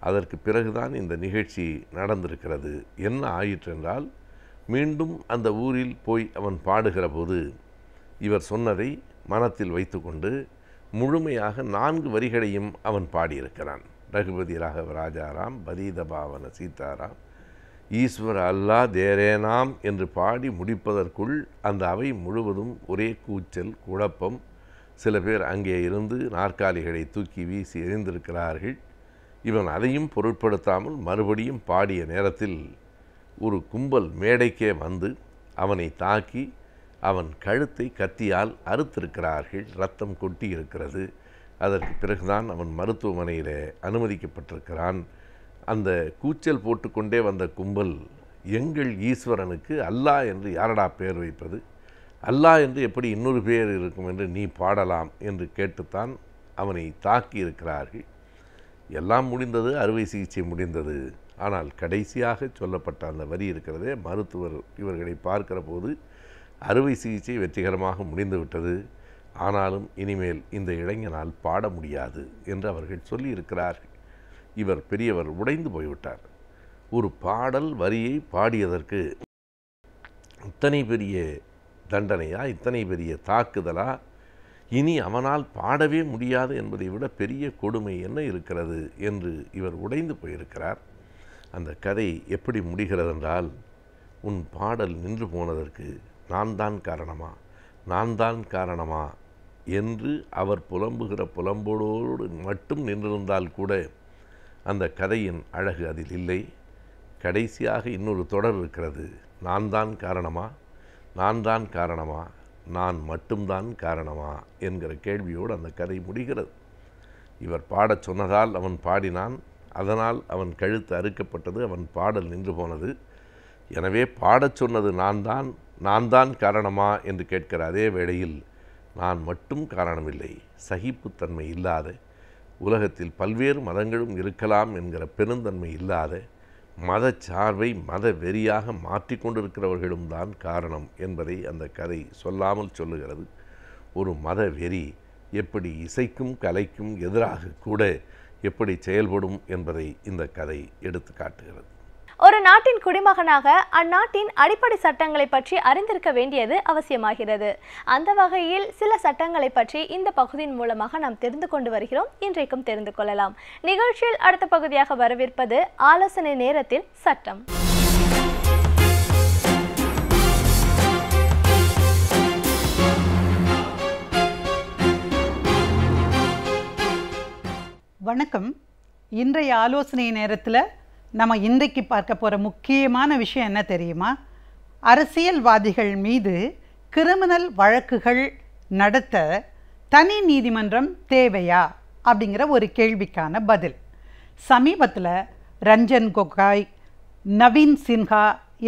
அதற்கு பிறகுதான் இந்த நிகழ்ச்சி நடந்திருக்கிறது. என்ன ஆயிற்றென்றால், மீண்டும் அந்த ஊரில் போய் அவன் பாடுகிற போது இவர் சொன்னதை மனத்தில் வைத்துக்கொண்டு முழுமையாக 4 வரிகளையும் அவன் பாடியிருக்கிறான். ரகுபதி ராகவ ராஜாராம் பதீத பாவன சீதாராம் ஈஸ்வர அல்லா தேரேனாம் என்று பாடி முடிப்பதற்குள் அந்த அவை முழுவதும் ஒரே கூச்சல் குழப்பம். சில பேர் அங்கே இருந்து நாற்காலிகளை தூக்கி வீசி எறிந்திருக்கிறார்கள். இவன் அதையும் பொருட்படுத்தாமல் மறுபடியும் பாடிய நேரத்தில் ஒரு கும்பல் மேடைக்கே வந்து அவனை தாக்கி அவன் கழுத்தை கத்தியால் அறுத்திருக்கிறார்கள். இரத்தம் கொட்டி இருக்கிறது. அதற்கு பிறகுதான் அவன் மருத்துவமனையில் அனுமதிக்கப்பட்டிருக்கிறான். அந்த கூச்சல் போட்டுக்கொண்டே வந்த கும்பல், எங்கள் ஈஸ்வரனுக்கு அல்லாஹ் என்று யாரடா பெயர் வைப்பது, அல்லாஹ் என்று எப்படி இன்னொரு பேர் இருக்கும் என்று நீ பாடலாம் என்று கேட்டுத்தான் அவனை தாக்கி இருக்கிறார்கள். எல்லாம் முடிந்தது, அறுவை சிகிச்சை முடிந்தது. ஆனால் கடைசியாக சொல்லப்பட்ட அந்த வரி இருக்கிறதே, மருத்துவர் இவர்களை பார்க்கிற போது அறுவை சிகிச்சை வெற்றிகரமாக முடிந்துவிட்டது, ஆனாலும் இனிமேல் இந்த இளைஞனால் பாட முடியாது என்று அவர்கள் சொல்லியிருக்கிறார்கள். இவர் பெரியவர் உடைந்து போய்விட்டார். ஒரு பாடல் வரியை பாடியதற்கு இத்தனை பெரிய தண்டனையா, இத்தனை பெரிய தாக்குதலா, இனி அவனால் பாடவே முடியாது என்பதை விட பெரிய கொடுமை என்ன இருக்கிறது என்று இவர் உடைந்து போயிருக்கிறார். அந்த கதை எப்படி முடிகிறது என்றால், உன் பாடல் நின்று போனதற்கு நான் தான் காரணமா, நான் தான் காரணமா என்று அவர் புலம்புகிற புலம்போடு மட்டும் நின்றிருந்தால் கூட அந்த கதையின் அழகு அதில் இல்லை. கடைசியாக இன்னொரு தொடர் இருக்கிறது. நான் தான் காரணமா, நான் தான் காரணமா, நான் மட்டும்தான் காரணமா என்கிற கேள்வியோடு அந்த கதை முடிகிறது. இவர் பாடச் சொன்னதால் அவன் பாடினான், அதனால் அவன் கழுத்து அறுக்கப்பட்டது, அவன் பாடல் நின்று போனது. எனவே பாடச் சொன்னது நான் தான் காரணமா என்று கேட்கிற அதே வேளையில் நான் மட்டும் காரணமில்லை, சகிப்புத்தன்மை இல்லாத, உலகத்தில் பல்வேறு மதங்களும் இருக்கலாம் என்கிற பெருந்தன்மை இல்லாத, மதச்சார்பை மத வெறியாக மாற்றிக்கொண்டிருக்கிறவர்களும் தான் காரணம் என்பதை அந்த கதை சொல்லாமல் சொல்லுகிறது. ஒரு மத வெறி எப்படி இசைக்கும் கலைக்கும் எதிராக கூட எப்படி செயல்படும் என்பதை இந்த கதை எடுத்து காட்டுகிறது. ஒரு நாட்டின் குடிமகனாக அந்நாட்டின் அடிப்படை சட்டங்களை பற்றி அறிந்திருக்க வேண்டியது அவசியமாகிறது. அந்த வகையில் சில சட்டங்களை பற்றி இந்த பகுதியின் மூலமாக நாம் தெரிந்து கொண்டு வருகிறோம். இன்றைக்கும் தெரிந்து கொள்ளலாம். நிகழ்ச்சியில் அடுத்த பகுதியாக வரவிருப்பது ஆலோசனை நேரத்தில் சட்டம். வணக்கம். இன்றைய ஆலோசனை நேரத்தில் நம்ம இன்றைக்கு பார்க்க போகிற முக்கியமான விஷயம் என்ன தெரியுமா? அரசியல்வாதிகள் மீது கிரிமினல் வழக்குகள் நடத்த தனி நீதிமன்றம் தேவையா அப்படிங்கிற ஒரு கேள்விக்கான பதில். சமீபத்தில் ரஞ்சன் கோகாய், நவீன் சின்ஹா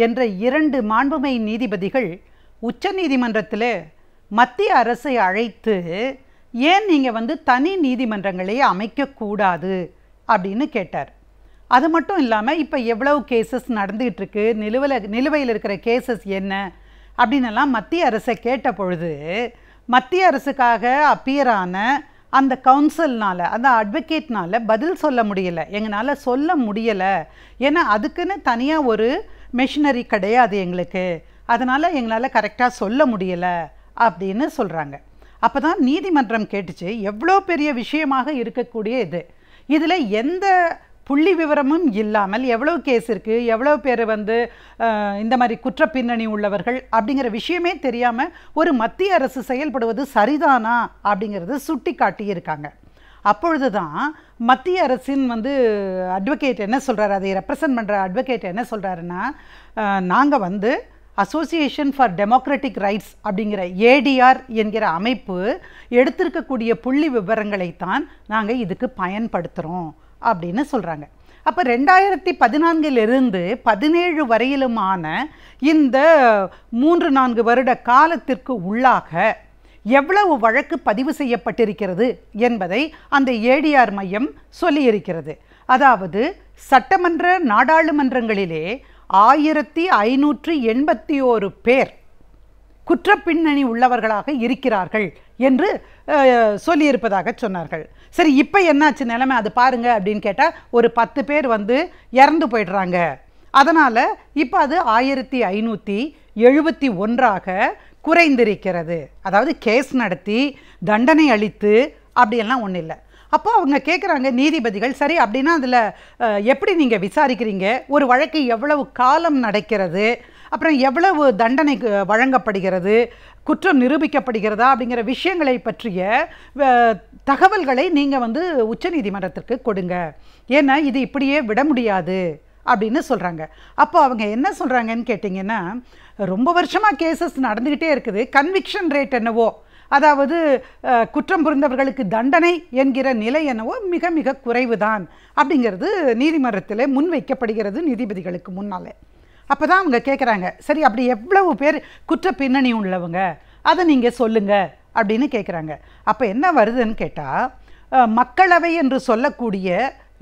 என்ற 2 மாண்புமை நீதிபதிகள் உச்சநீதிமன்றத்தில் மத்திய அரசை அழைத்து, ஏன் நீங்கள் தனி நீதிமன்றங்களை அமைக்கக்கூடாது அப்படின்னு கேட்டார். அது மட்டும் இல்லாமல் இப்போ எவ்வளவு கேசஸ் நடந்துகிட்டு இருக்கு, நிலுவையில் இருக்கிற கேசஸ் என்ன அப்படின்னெல்லாம் மத்திய அரசை கேட்ட பொழுது, மத்திய அரசுக்காக அப்பியரான அந்த கவுன்சில்னால், அந்த அட்வொகேட்னால் பதில் சொல்ல முடியலை, எங்களால் சொல்ல முடியலை, ஏன்னா அதுக்குன்னு தனியாக ஒரு மெஷினரி கிடையாது எங்களுக்கு, அதனால் எங்களால் கரெக்டாக சொல்ல முடியலை அப்படின்னு சொல்கிறாங்க. அப்போ தான் நீதிமன்றம் கேட்டுச்சு, எவ்வளோ பெரிய விஷயமாக இருக்கக்கூடிய இதில் எந்த புள்ளி விவரமும் இல்லாமல் எவ்வளோ கேஸ் இருக்குது, எவ்வளோ பேர் இந்த மாதிரி குற்ற பின்னணி உள்ளவர்கள் அப்படிங்கிற விஷயமே தெரியாமல் ஒரு மத்திய அரசு செயல்படுவது சரிதானா அப்படிங்கிறது சுட்டி காட்டியிருக்காங்க. அப்பொழுது தான் மத்திய அரசின் அட்வொகேட் என்ன சொல்கிறார், அதை ரெப்ரசன்ட் பண்ணுற அட்வொகேட் என்ன சொல்கிறாருன்னா, நாங்கள் அசோசியேஷன் ஃபார் டெமோக்ராட்டிக் ரைட்ஸ் அப்படிங்கிற ADR என்கிற அமைப்பு எடுத்திருக்கக்கூடிய புள்ளி விவரங்களைத்தான் நாங்கள் இதுக்கு பயன்படுத்துகிறோம் அப்படின்னு சொல்கிறாங்க. அப்போ 2014 17 வரையிலுமான இந்த 3-4 வருட காலத்திற்கு உள்ளாக எவ்வளவு வழக்கு பதிவு செய்யப்பட்டிருக்கிறது என்பதை அந்த ADR மையம் சொல்லியிருக்கிறது. அதாவது சட்டமன்ற நாடாளுமன்றங்களிலே 1581 பேர் குற்றப்பின்னணி உள்ளவர்களாக இருக்கிறார்கள் என்று சொல்லியிருப்பதாக சொன்னார்கள். சரி, இப்போ என்னாச்சு நிலைமை அது பாருங்க அப்படின்னு கேட்டால், ஒரு 10 பேர் இறந்து போயிடுறாங்க, அதனால் இப்போ அது 1571 குறைந்திருக்கிறது. அதாவது கேஸ் நடத்தி தண்டனை அளித்து அப்படியெல்லாம் ஒன்றும் இல்லை. அப்போ அவங்க கேட்குறாங்க நீதிபதிகள், சரி அப்படின்னா அதில் எப்படி நீங்கள் விசாரிக்கிறீங்க, ஒரு வழக்கு எவ்வளவு காலம் நடக்கிறது, அப்புறம் எவ்வளவு தண்டனை வழங்கப்படுகிறது, குற்றம் நிரூபிக்கப்படுகிறதா அப்படிங்கிற விஷயங்களை பற்றிய தகவல்களை நீங்கள் வந்து உச்சநீதிமன்றத்திற்கு கொடுங்க, ஏன்னா இது இப்படியே விட முடியாது அப்படின்னு சொல்கிறாங்க. அப்போ அவங்க என்ன சொல்கிறாங்கன்னு கேட்டிங்கன்னா, ரொம்ப வருஷமாக கேசஸ் நடந்துக்கிட்டே இருக்குது, கன்விக்ஷன் ரேட் என்னவோ, அதாவது குற்றம் புரிந்தவர்களுக்கு தண்டனை என்கிற நிலை என்னவோ மிக மிக குறைவு தான் அப்படிங்கிறது நீதிமன்றத்தில் முன்வைக்கப்படுகிறது நீதிபதிகளுக்கு முன்னாலே. அப்போ தான் அவங்க கேட்குறாங்க, சரி அப்படி எவ்வளவு பேர் குற்ற பின்னணி உள்ளவங்க அதை நீங்கள் சொல்லுங்கள் அப்படின்னு கேட்குறாங்க. அப்போ என்ன வருதுன்னு கேட்டால், மக்களவை என்று சொல்லக்கூடிய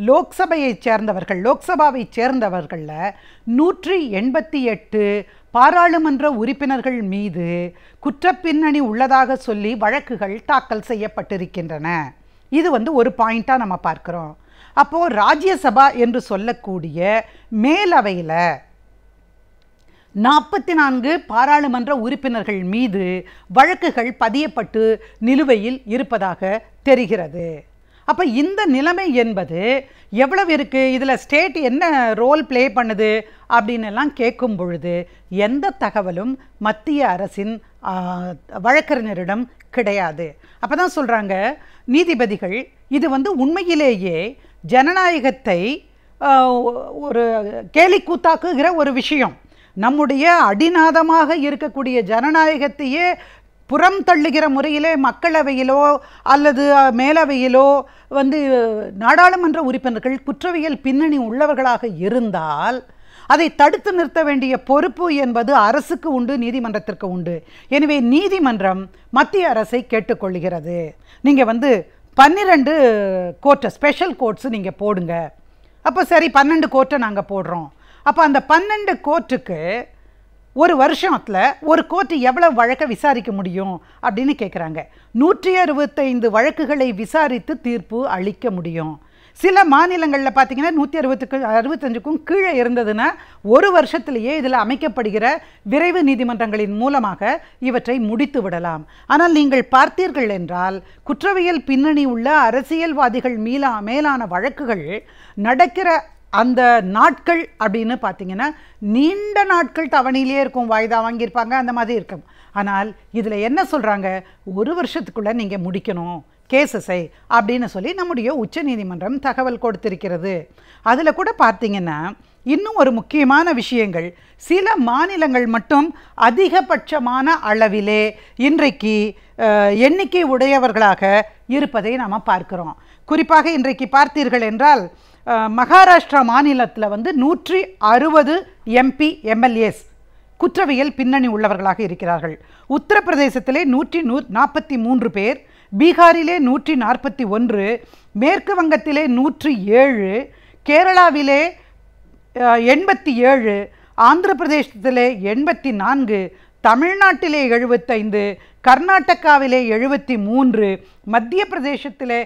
லோக்சபாவை சேர்ந்தவர்களில் 188 பாராளுமன்ற உறுப்பினர்கள் மீது குற்றப்பின்னணி உள்ளதாக சொல்லி வழக்குகள் தாக்கல் செய்யப்பட்டிருக்கின்றன. இது வந்து ஒரு பாயிண்ட்டாக நம்ம பார்க்குறோம். அப்போது ராஜ்யசபா என்று சொல்லக்கூடிய மேலவையில் 44 பாராளுமன்ற உறுப்பினர்கள் மீது வழக்குகள் பதியப்பட்டு நிலுவையில் இருப்பதாக தெரிகிறது. அப்போ இந்த நிலைமை என்பது எவ்வளவு இருக்குது, இதில் ஸ்டேட் என்ன ரோல் ப்ளே பண்ணுது அப்படின்னு எல்லாம் கேட்கும் பொழுது எந்த தகவலும் மத்திய அரசின் வழக்கறிஞரிடம் கிடையாது. அப்போ தான் சொல்கிறாங்க நீதிபதிகள், இது வந்து உண்மையிலேயே ஜனநாயகத்தை ஒரு கேலிக்கூத்தாக்குகிற ஒரு விஷயம், நம்முடைய அடிநாதமாக இருக்கக்கூடிய ஜனநாயகத்தையே புறம் தள்ளுகிற முறையிலே மக்களவையிலோ அல்லது மேலவையிலோ வந்து நாடாளுமன்ற உறுப்பினர்கள் குற்றவியல் பின்னணி உள்ளவர்களாக இருந்தால் அதை தடுத்து நிறுத்த வேண்டிய பொறுப்பு என்பது அரசுக்கு உண்டு, நீதிமன்றத்திற்கு உண்டு. எனவே நீதிமன்றம் மத்திய அரசை கேட்டுக்கொள்கிறது, நீங்கள் வந்து 12 கோர்ட்டை ஸ்பெஷல் கோர்ட்ஸு நீங்கள் போடுங்க. அப்போ சரி 12 கோர்ட்டை நாங்கள் போடுறோம். அப்போ அந்த 12 கோர்ட்டுக்கு ஒரு வருஷத்தில் ஒரு கோர்ட்டு எவ்வளவு வழக்கை விசாரிக்க முடியும் அப்படின்னு கேட்குறாங்க. 165 வழக்குகளை விசாரித்து தீர்ப்பு அளிக்க முடியும். சில மாநிலங்களில் பார்த்திங்கன்னா 165க்கும் கீழே இருந்ததுன்னா ஒரு வருஷத்திலேயே இதில் அமைக்கப்படுகிற விரைவு நீதிமன்றங்களின் மூலமாக இவற்றை முடித்து விடலாம். ஆனால் நீங்கள் பார்த்தீர்கள் என்றால் குற்றவியல் பின்னணி உள்ள அரசியல்வாதிகள் மேலான வழக்குகள் நடக்கிற அந்த நாட்கள் அப்படின்னு பார்த்தீங்கன்னா நீண்ட நாட்கள் தவணையிலே இருக்கும், வாய்தா வாங்கியிருப்பாங்க, அந்த மாதிரி இருக்கும். ஆனால் இதில் என்ன சொல்கிறாங்க, ஒரு வருஷத்துக்குள்ளே நீங்கள் முடிக்கணும் கேசஸை அப்படின்னு சொல்லி நம்முடைய உச்சநீதிமன்றம் தகவல் கொடுத்திருக்கிறது. அதில் கூட பார்த்தீங்கன்னா இன்னும் ஒரு முக்கியமான விஷயங்கள், சில மாநிலங்கள் மட்டும் அதிகபட்சமான அளவிலே இன்றைக்கு எண்ணிக்கை உடையவர்களாக இருப்பதை நாம் பார்க்கிறோம். குறிப்பாக இன்றைக்கு பார்த்தீர்கள் என்றால் மகாராஷ்டிரா மாநிலத்தில் வந்து 160 MP MLAs குற்றவியல் பின்னணி உள்ளவர்களாக இருக்கிறார்கள். உத்தரப்பிரதேசத்திலே 143 பேர், பீகாரிலே 141, மேற்கு வங்கத்திலே 107, கேரளாவிலே 87, ஆந்திர பிரதேசத்திலே 84, தமிழ்நாட்டிலே 75, கர்நாடகாவிலே 73, மத்திய பிரதேசத்திலே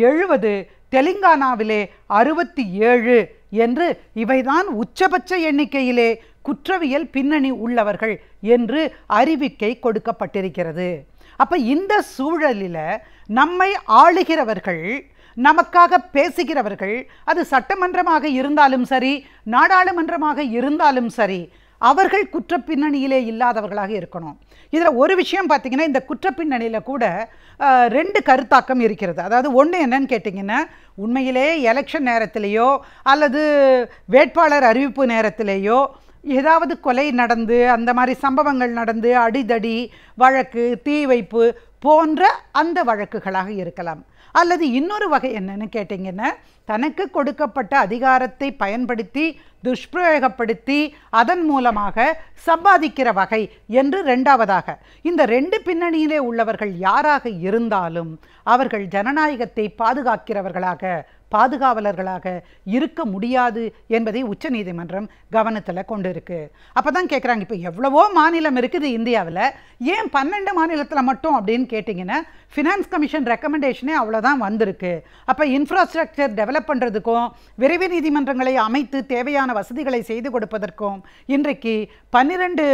70, தெலுங்கானாவிலே 67 என்று இவைதான் உச்சபட்ச எண்ணிக்கையிலே குற்றவியல் பின்னணி உள்ளவர்கள் என்று அறிவிக்கை கொடுக்கப்பட்டிருக்கிறது. அப்போ இந்த சூழலில் நம்மை ஆளுகிறவர்கள், நமக்காக பேசுகிறவர்கள், அது சட்டமன்றமாக இருந்தாலும் சரி நாடாளுமன்றமாக இருந்தாலும் சரி, அவர்கள் குற்றப்பின்னணியிலே இல்லாதவர்களாக இருக்கணும். இதில் ஒரு விஷயம் பார்த்திங்கன்னா, இந்த குற்றப்பின்னணியில் கூட 2 கருத்தாக்கம் இருக்கிறது. அதாவது ஒன்று என்னன்னு கேட்டிங்கன்னா, உண்மையிலே எலெக்ஷன் நேரத்திலேயோ அல்லது வேட்பாளர் அறிவிப்பு நேரத்திலேயோ ஏதாவது கொலை நடந்து அந்த மாதிரி சம்பவங்கள் நடந்து அடிதடி வழக்கு, தீ வைப்பு போன்ற அந்த வழக்குகளாக இருக்கலாம். அல்லது இன்னொரு வகை என்னன்னு கேட்டிங்கன்னா, தனக்கு கொடுக்கப்பட்ட அதிகாரத்தை பயன்படுத்தி துஷ்பிரயோகப்படுத்தி அதன் மூலமாக சம்பாதிக்கிற வகை என்று 2வதாக. இந்த 2 பின்னணியிலே உள்ளவர்கள் யாராக இருந்தாலும் அவர்கள் ஜனநாயகத்தை பாதுகாக்கிறவர்களாக பாதுகாவலர்களாக இருக்க முடியாது என்பதை உச்சநீதிமன்றம் கவனத்தில் கொண்டு இருக்கு. அப்போ தான் கேட்குறாங்க, இப்போ எவ்வளவோ மாநிலம் இருக்குது இந்தியாவில், ஏன் 12 மாநிலத்தில் மட்டும் அப்படின்னு கேட்டிங்கன்னா, ஃபினான்ஸ் கமிஷன் ரெக்கமெண்டேஷனே அவ்வளோதான் வந்திருக்கு. அப்போ இன்ஃப்ராஸ்ட்ரக்சர் டெவலப் பண்ணுறதுக்கும் விரைவு நீதிமன்றங்களை அமைத்து தேவையான வசதிகளை செய்து கொடுப்பதற்கும் இன்றைக்கு 12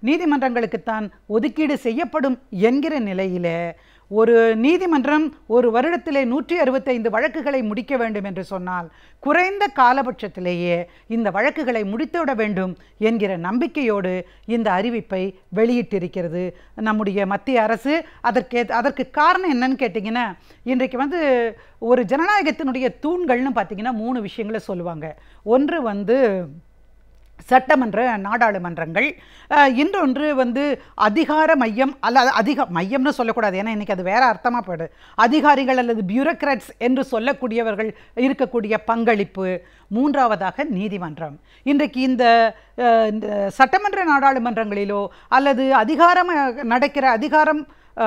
நீதிமன்றங்களுக்குத்தான் ஒதுக்கீடு செய்யப்படும் என்கிற நிலையில் ஒரு நீதிமன்றம் ஒரு வருடத்திலே 165 வழக்குகளை முடிக்க வேண்டும் என்று சொன்னால் குறைந்த காலபட்சத்திலேயே இந்த வழக்குகளை முடித்துவிட வேண்டும் என்கிற நம்பிக்கையோடு இந்த அறிவிப்பை வெளியிட்டிருக்கிறது நம்முடைய மத்திய அரசு. அதற்கு காரணம் என்னன்னு கேட்டிங்கன்னா, இன்றைக்கு ஒரு ஜனநாயகத்தினுடைய தூண்கள்னு பார்த்திங்கன்னா 3 விஷயங்களை சொல்லுவாங்க. ஒன்று சட்டமன்ற நாடாளுமன்றங்கள், இன்னொன்று அதிகார மையம், அல்ல மையம்னு சொல்லக்கூடாது, ஏன்னா இன்றைக்கி அது வேறு அர்த்தமாக போய்டு, அதிகாரிகள் அல்லது பியூரோக்ராட்ஸ் என்று சொல்லக்கூடியவர்கள் இருக்கக்கூடிய பங்களிப்பு. மூன்றாவதாக நீதிமன்றம். இன்றைக்கு இந்த சட்டமன்ற நாடாளுமன்றங்களிலோ அல்லது அதிகாரம்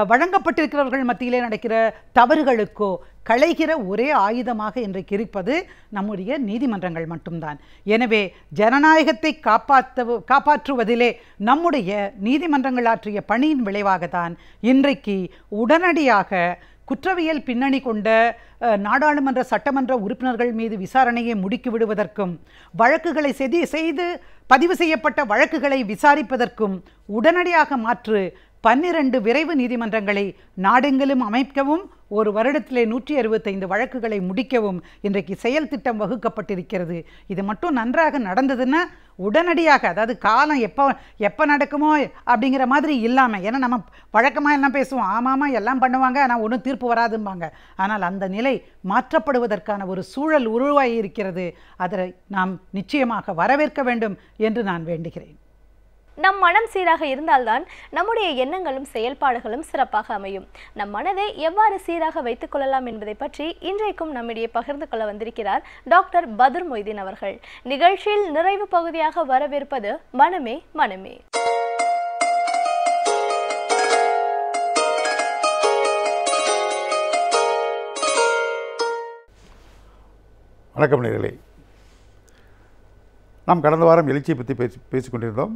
வழங்கப்பட்டிருக்கிறவர்கள் மத்தியிலே நடக்கிற தவறுகளுக்கோ களைகிற ஒரே ஆயுதமாக இன்றைக்கு இருப்பது நம்முடைய நீதிமன்றங்கள் மட்டும்தான். எனவே ஜனநாயகத்தை காப்பாற்றுவதிலே நம்முடைய நீதிமன்றங்கள் ஆற்றிய பணியின் விளைவாகத்தான் இன்றைக்கு உடனடியாக குற்றவியல் பின்னணி கொண்ட நாடாளுமன்ற சட்டமன்ற உறுப்பினர்கள் மீது விசாரணையை முடுக்கி விடுவதற்கும் வழக்குகளை செய்து பதிவு செய்யப்பட்ட வழக்குகளை விசாரிப்பதற்கும் உடனடியாக மாற்று 12 விரைவு நீதிமன்றங்களை நாடெங்கிலும் அமைக்கவும் ஒரு வருடத்திலே 165 வழக்குகளை முடிக்கவும் இன்றைக்கு செயல் திட்டம் வகுக்கப்பட்டிருக்கிறது. இது மட்டும் நன்றாக நடந்ததுன்னா உடனடியாக, அதாவது காலம் எப்போ நடக்குமோ அப்படிங்கிற மாதிரி இல்லாமல், ஏன்னா நம்ம வழக்கமாக எல்லாம் பேசுவோம், ஆமாமா எல்லாம் பண்ணுவாங்க ஆனால் ஒன்றும் தீர்ப்பு வராதும்பாங்க. ஆனால் அந்த நிலை மாற்றப்படுவதற்கான ஒரு சூழல் உருவாகி இருக்கிறது. அதை நாம் நிச்சயமாக வரவேற்க வேண்டும் என்று நான் வேண்டுகிறேன். நம் மனம் சீராக இருந்தால்தான் நம்முடைய எண்ணங்களும் செயல்பாடுகளும் சிறப்பாக அமையும். நம் மனதை எவ்வாறு சீராக வைத்துக் கொள்ளலாம் என்பதை பற்றி இன்றைக்கும் நம்மிடையே பகிர்ந்து கொள்ள வந்திருக்கிறார் டாக்டர் பத்ர் மொய்தீன் அவர்கள். நிகழ்ச்சியில் நிறைவு பகுதியாக வரவேற்பது மனமே மனமே. வணக்கம் நேயர்களே. நாம் கடந்த வாரம் எழுச்சியை பற்றி பேசிக்கொண்டிருந்தோம்.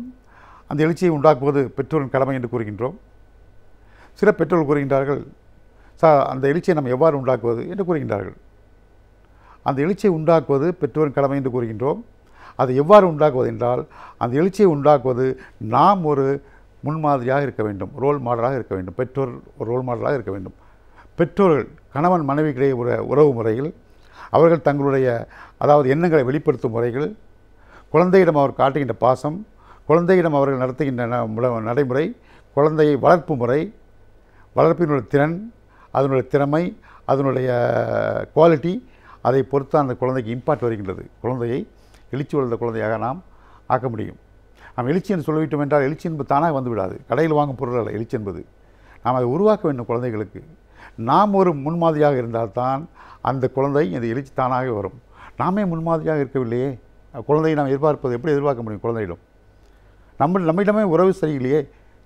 அந்த எழுச்சியை உண்டாக்குவது பெற்றோரின் கடமை என்று கூறுகின்றோம். சில பெற்றோர்கள் கூறுகின்றார்கள், அந்த எழுச்சியை நாம் எவ்வாறு உண்டாக்குவது என்று கூறுகின்றார்கள். அந்த எழுச்சியை உண்டாக்குவது பெற்றோரின் கடமை என்று கூறுகின்றோம். அதை எவ்வாறு உண்டாக்குவது என்றால், அந்த எழுச்சியை உண்டாக்குவது நாம் ஒரு முன்மாதிரியாக இருக்க வேண்டும், ரோல் மாடலாக இருக்க வேண்டும். பெற்றோர் ஒரு ரோல் மாடலாக இருக்க வேண்டும். பெற்றோர்கள் கணவன் மனைவிக்கிடையே உறவு முறைகள், அவர்கள் தங்களுடைய எண்ணங்களை வெளிப்படுத்தும் முறைகள், குழந்தையிடம் அவர் காட்டுகின்ற பாசம், குழந்தையிடம் அவர்கள் நடத்துகின்ற நடைமுறை, குழந்தையை வளர்ப்பு முறை, வளர்ப்பினுடைய திறன், அதனுடைய திறமை, அதனுடைய குவாலிட்டி, அதை பொறுத்து அந்த குழந்தைக்கு இம்பாக்ட் வருகின்றது. குழந்தையை எழுச்சி உள்ள குழந்தையாக நாம் ஆக்க முடியும். நாம் எழுச்சி என்று சொல்லிவிட்டோம் என்றால் எழுச்சி என்பது தானாக வந்து விடாது. கடையில் வாங்கும் பொருள் அல்ல எழுச்சி என்பது. நாம் அதை உருவாக்க வேண்டும். குழந்தைகளுக்கு நாம் ஒரு முன்மாதிரியாக இருந்தால்தான் அந்த குழந்தை இந்த எழுச்சி தானாக வரும். நாமே முன்மாதிரியாக இருக்கவில்லையே, குழந்தையை நாம் எப்படி எதிர்பார்க்க முடியும்? குழந்தையிடம் நம்மிடமே உறவு சரியில்லையே.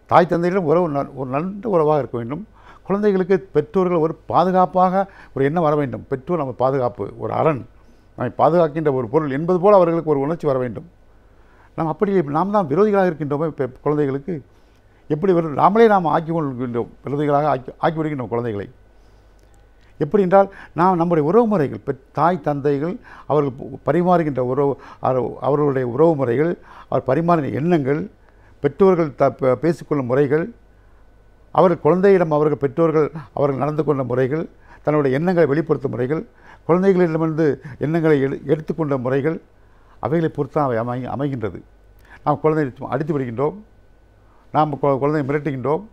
தாய் தந்தையிடம் உறவு ஒரு நல்ல உறவாக இருக்க வேண்டும். குழந்தைகளுக்கு பெற்றோர்கள் ஒரு பாதுகாப்பாக ஒரு எண்ணம் வர வேண்டும். பெற்றோர் நம்ம பாதுகாப்பு, ஒரு அரண், நம்மை பாதுகாக்கின்ற ஒரு பொருள் என்பது போல் அவர்களுக்கு ஒரு உணர்ச்சி வர வேண்டும். நாம் தான் விரோதிகளாக இருக்கின்றோமே குழந்தைகளுக்கு. எப்படி நாமளே நாம் ஆக்கி கொள்கின்றோம், விரோதிகளாக ஆக்கி விடுகின்றோம் குழந்தைகளை. எப்படி என்றால், நம்முடைய உறவு முறைகள், தாய் தந்தைகள் அவர்கள் பரிமாறுகின்ற அவர்களுடைய உறவு முறைகள், அவர் பரிமாறின எண்ணங்கள், பெற்றோர்கள் பேசிக்கொள்ளும் முறைகள், அவர்கள் குழந்தையிடம் பெற்றோர்கள் அவர்கள் நடந்து கொண்ட முறைகள், தன்னுடைய எண்ணங்களை வெளிப்படுத்தும் முறைகள், குழந்தைகளிடமிருந்து எண்ணங்களை எடுத்துக்கொண்ட முறைகள், அவைகளை பொறுத்து அவை அமைகின்றது. நாம் குழந்தையை அடித்து விடுகின்றோம், நாம் குழந்தையை மிரட்டுகின்றோம்,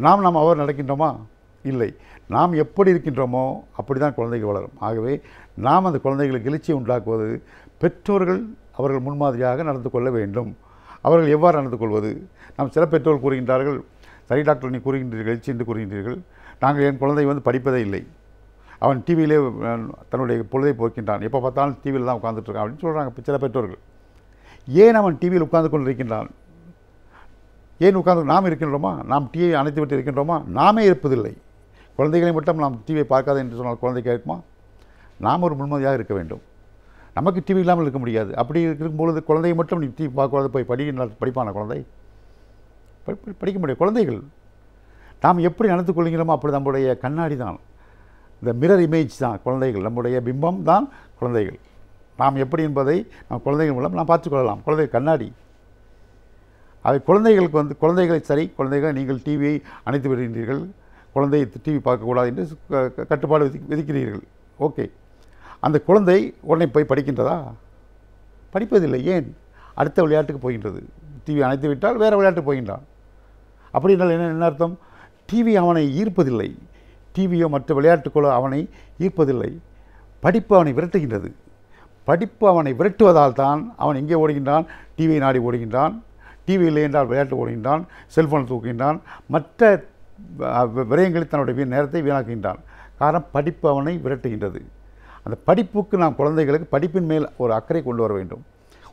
நாம் அவர் நடக்கின்றோமா? இல்லை. நாம் எப்படி இருக்கின்றோமோ அப்படி தான் குழந்தைகள் வளரும். ஆகவே நாம் அந்த குழந்தைகளுக்கு எழுச்சியை உண்டாக்குவது பெற்றோர்கள் அவர்கள் முன்மாதிரியாக நடந்து கொள்ள வேண்டும். அவர்கள் எவ்வாறு நடந்து கொள்வது? நாம் சில பெற்றோர்கள் கூறுகின்றார்கள், சரி டாக்டர், நீ கூறுகின்றீர்கள் எழுச்சி என்று கூறுகின்றீர்கள், நாங்கள் என் குழந்தை படிப்பதே இல்லை, அவன் டிவியிலே தன்னுடைய பொழுதை போக்கின்றான், எப்போ பார்த்தாலும் டிவியில் தான் உட்காந்துட்ருக்கான் அப்படின்னு சொல்கிறாங்க சில பெற்றோர்கள். ஏன் அவன் டிவியில் உட்கார்ந்து கொண்டு இருக்கின்றான்? ஏன் உட்கார்ந்து நாம் இருக்கின்றோமா? நாம் டிவியை அணைத்து விட்டு இருக்கின்றோமா? நாமே இருப்பதில்லை. குழந்தைகளை மட்டும் நாம் டிவியை பார்க்காது என்று சொன்னால் குழந்தை கேட்குமா? நாம் ஒரு முன்மாதிரியாக இருக்க வேண்டும். நமக்கு டிவி இல்லாமல் இருக்க முடியாது. அப்படி இருக்கும்பொழுது குழந்தையை மட்டும் நீ டிவி பார்க்கக்கூடாது, போய் படிப்பான குழந்தை படிக்க முடியாது. குழந்தைகள் நாம் எப்படி நடந்து கொள்கிறோமோ அப்படி நம்முடைய கண்ணாடி தான், இந்த மிரர் இமேஜ் தான் குழந்தைகள், நம்முடைய பிம்பம் தான் குழந்தைகள். நாம் எப்படி என்பதை நாம் குழந்தைகள் மூலம் நாம் பார்த்துக்கொள்ளலாம். குழந்தை கண்ணாடி. அவை குழந்தைகளுக்கு குழந்தைகளை சரி, குழந்தைகளை நீங்கள் டிவியை அணைத்து விடுகின்றீர்கள், குழந்தை டிவி பார்க்கக்கூடாது என்று கட்டுப்பாடு விதிக்கிறீர்கள். ஓகே, அந்த குழந்தை உடனே போய் படிக்கின்றதா? படிப்பதில்லை. ஏன்? அடுத்த விளையாட்டுக்கு போகின்றது. டிவி அணைத்து விட்டால் வேறு விளையாட்டுக்கு போகின்றான். அப்படி என்றால் என்ன அர்த்தம்? டிவி அவனை ஈர்ப்பதில்லை, டிவியோ மற்ற விளையாட்டுகளோ அவனை ஈர்ப்பதில்லை. படிப்பு அவனை விரட்டுகின்றது. படிப்பு அவனை விரட்டுவதால் தான் அவன் எங்கே ஓடுகின்றான்? டிவியை நாடி ஓடுகின்றான். டிவி இல்லை என்றால் விளையாட்டு ஓடுகின்றான், செல்ஃபோன் தூக்குகின்றான், மற்ற விரயங்களில் தன்னுடைய நேரத்தை வீணாக்குகின்றான். காரணம், படிப்பு அவனை விரட்டுகின்றது. அந்த படிப்புக்கு நாம் குழந்தைகளுக்கு படிப்பின் மேல் ஒரு அக்கறை கொண்டு வர வேண்டும்,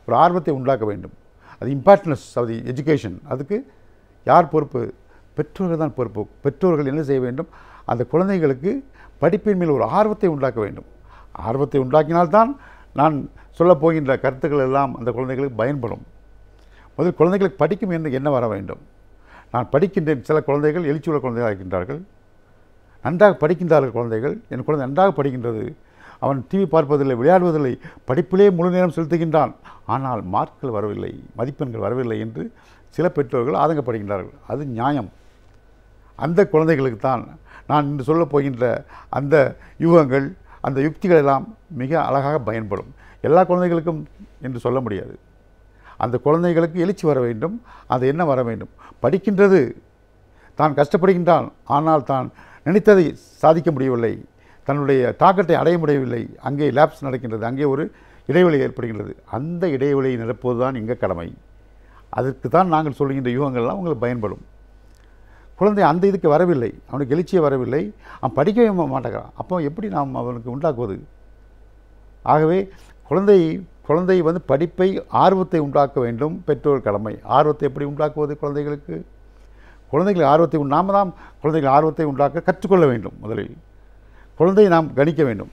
ஒரு ஆர்வத்தை உண்டாக்க வேண்டும். அது இம்பார்ட்டன்ஸ் ஆஃப் தி எஜுகேஷன். அதுக்கு யார் பொறுப்பு? பெற்றோர்கள் தான் பொறுப்பு. பெற்றோர்கள் என்ன செய்ய வேண்டும்? அந்த குழந்தைகளுக்கு படிப்பின் மேல் ஒரு ஆர்வத்தை உண்டாக்க வேண்டும். ஆர்வத்தை உண்டாக்கினால்தான் நான் சொல்லப் போகின்ற கருத்துக்கள் எல்லாம் அந்த குழந்தைகளுக்கு பயன்படும். முதல் குழந்தைகளுக்கு படிக்கும் என்று என்ன வர வேண்டும்? நான் படிக்கின்றேன். சில குழந்தைகள் எழுச்சியுள்ள குழந்தைகளாக இருக்கின்றார்கள், நன்றாக படிக்கின்றார்கள் குழந்தைகள். என் குழந்தை நன்றாக படிக்கின்றது, அவன் டிவி பார்ப்பதில்லை, விளையாடுவதில்லை, படிப்பிலே முழு நேரம் செலுத்துகின்றான், ஆனால் மார்க்கள் வரவில்லை, மதிப்பெண்கள் வரவில்லை என்று சில பெற்றோர்கள் ஆதங்கப்படுகின்றார்கள். அது நியாயம். அந்த குழந்தைகளுக்கு தான் நான் இன்று சொல்லப் போகின்ற அந்த யூகங்கள், அந்த யுக்திகள் எல்லாம் மிக அழகாக பயன்படும். எல்லா குழந்தைகளுக்கும் என்று சொல்ல முடியாது. அந்த குழந்தைகளுக்கு எழுச்சி வர வேண்டும். அது என்ன வர வேண்டும்? படிக்கின்றது, தான் கஷ்டப்படுகின்றான், ஆனால் தான் நினைத்ததை சாதிக்க முடியவில்லை, தன்னுடைய டார்கெட்டை அடைய முடியவில்லை, அங்கே லேப்ஸ் நடக்கின்றது, அங்கே ஒரு இடைவெளி ஏற்படுகின்றது. அந்த இடைவெளியை நிரப்புவது தான் எங்கள் கடமை. அதற்கு தான் நாங்கள் சொல்கின்ற யூகங்கள்லாம் உங்களுக்கு பயன்படும். குழந்தை அந்த இதுக்கு வரவில்லை, அவனுக்கு எழுச்சியே வரவில்லை, அவன் படிக்கவே மாட்டேங்கிறான். அப்போ எப்படி நாம் அவனுக்கு உண்டாக்குவது? ஆகவே குழந்தை படிப்பை ஆர்வத்தை உண்டாக்க வேண்டும். பெற்றோர் கடமை. ஆர்வத்தை எப்படி உண்டாக்குவது? குழந்தைகள் ஆர்வத்தை நாம் தான் குழந்தைகள் ஆர்வத்தை உண்டாக்க கற்றுக்கொள்ள வேண்டும். முதலில் குழந்தையை நாம் கணிக்க வேண்டும்.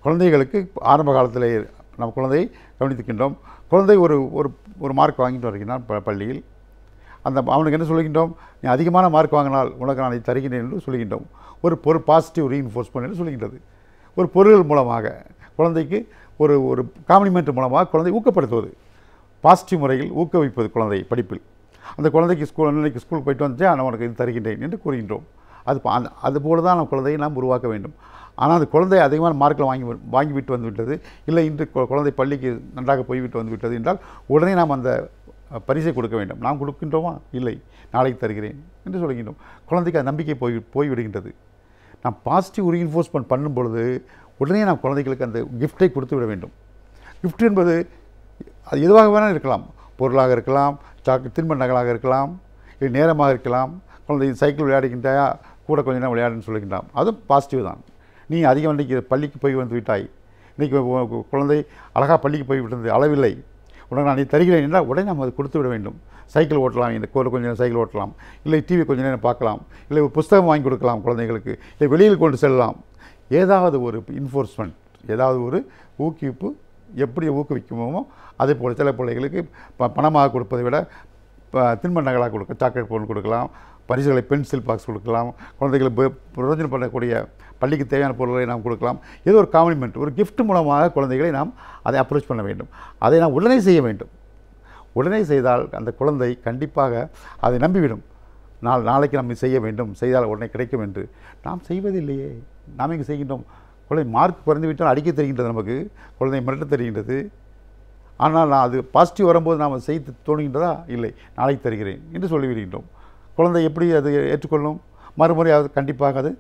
குழந்தைகளுக்கு ஆரம்ப காலத்திலே நாம் குழந்தையை கவனித்துக்கின்றோம். குழந்தை ஒரு மார்க் வாங்கிட்டு வருகின்றான் பள்ளியில். அவனுக்கு என்ன சொல்கின்றோம்? நீ அதிகமான மார்க் வாங்கினால் உனக்கு நான் இதை தருகின்றேன் என்று சொல்கின்றோம். ஒரு பாசிட்டிவ் ரீஇன்ஃபோர்ஸ்மெண்ட் என்று சொல்கின்றது. ஒரு பொருள் மூலமாக குழந்தைக்கு ஒரு காம்ப்ளிமெண்ட் மூலமாக குழந்தை ஊக்கப்படுத்துவது, பாசிட்டிவ் முறையில் ஊக்குவிப்பது குழந்தை படிப்பில். அந்த குழந்தைக்கு இன்னைக்கு ஸ்கூலுக்கு போயிட்டு வந்துச்சு, நான் உனக்கு இது தருகின்றேன் என்று கூறுகின்றோம். அதுபோல தான் குழந்தையை நாம் உருவாக்க வேண்டும். ஆனால் அந்த குழந்தை அதிகமான மார்க்கில் வாங்கிவிட்டு வந்துவிட்டது, இல்லை இன்று குழந்தை பள்ளிக்கு நன்றாக போய்விட்டு வந்துவிட்டது என்றால் உடனே நாம் அந்த பரிசை கொடுக்க வேண்டும். நாம் கொடுக்கின்றோமா? இல்லை, நாளைக்கு தருகிறேன் என்று சொல்கின்றோம். குழந்தைக்கு அந்த நம்பிக்கை போய்விடுகின்றது. நாம் பாசிட்டிவ் ரீஇன்ஃபோர்ஸ்மெண்ட் பண்ணும் பொழுது உடனே நாம் குழந்தைகளுக்கு அந்த கிஃப்டை கொடுத்து விட வேண்டும். கிஃப்ட் என்பது அது எதுவாக வேணாலும் இருக்கலாம். பொருளாக இருக்கலாம், தின்பண்டங்களாக இருக்கலாம், இல்லை நேரமாக இருக்கலாம். குழந்தை சைக்கிள் விளையாடுகின்றாயா, கூட கொஞ்ச நேரம் விளையாடுன்னு சொல்லுகின்றான், அதுவும் பாசிட்டிவ் தான். நீ அதிகம் இன்றைக்கி பள்ளிக்கு போய் வந்து விட்டாய், இன்றைக்கி குழந்தை அழகாக பள்ளிக்கு போய் விட்டது, அளவில்லை, உடனே நான் தருகிறேன் என்றால் உடனே நம்ம அதை கொடுத்து விட வேண்டும். சைக்கிள் ஓட்டலாம், இந்த கொஞ்சம் நேரம் சைக்கிள் ஓட்டலாம், இல்லை டிவி கொஞ்சம் நேரம் பார்க்கலாம், இல்லை ஒரு புஸ்தகம் வாங்கி கொடுக்கலாம் குழந்தைகளுக்கு, இல்லை வெளியில் கொண்டு செல்லலாம். ஏதாவது ஒரு இன்ஃபோர்ஸ்மெண்ட், ஏதாவது ஒரு ஊக்குவிப்பு எப்படி ஊக்குவிக்குமோ அதே போல் சில பிள்ளைகளுக்கு பணமாக கொடுப்பதை விட தின்பண்டங்களாக கொடுக்க சாக்லேட் பொருள் கொடுக்கலாம், பரிசுகளை பென்சில் பாக்ஸ் கொடுக்கலாம், குழந்தைகளுக்கு பிரயோஜனம் பண்ணக்கூடிய பள்ளிக்கு தேவையான பொருட்களை நாம் கொடுக்கலாம். ஏதோ ஒரு காம்ப்ளிமெண்ட், ஒரு கிஃப்ட் மூலமாக குழந்தைகளை நாம் அதை அப்ரோச் பண்ண வேண்டும். அதை நாம் உடனே செய்ய வேண்டும். உடனே செய்தால் அந்த குழந்தை கண்டிப்பாக அதை நம்பிவிடும். நாளைக்கு நம்ம செய்ய வேண்டும், செய்தால் உடனே கிடைக்கும் என்று. நாம் செய்வதில்லையே. நாம் இங்கே செய்கின்றோம். குழந்தை மார்க் குறைந்து விட்டால் அடிக்க தெரிகின்றது, நமக்கு குழந்தை மிரட்ட தெரிகின்றது. ஆனால் நான் அது பாசிட்டிவ் வரும்போது நாம் செய்து தோணுகின்றதா? இல்லை, நாளைக்கு தருகிறேன் என்று சொல்லிவிடுகின்றோம். குழந்தை எப்படி அது ஏற்றுக்கொள்ளும்? மறுமுறை அது கண்டிப்பாக அது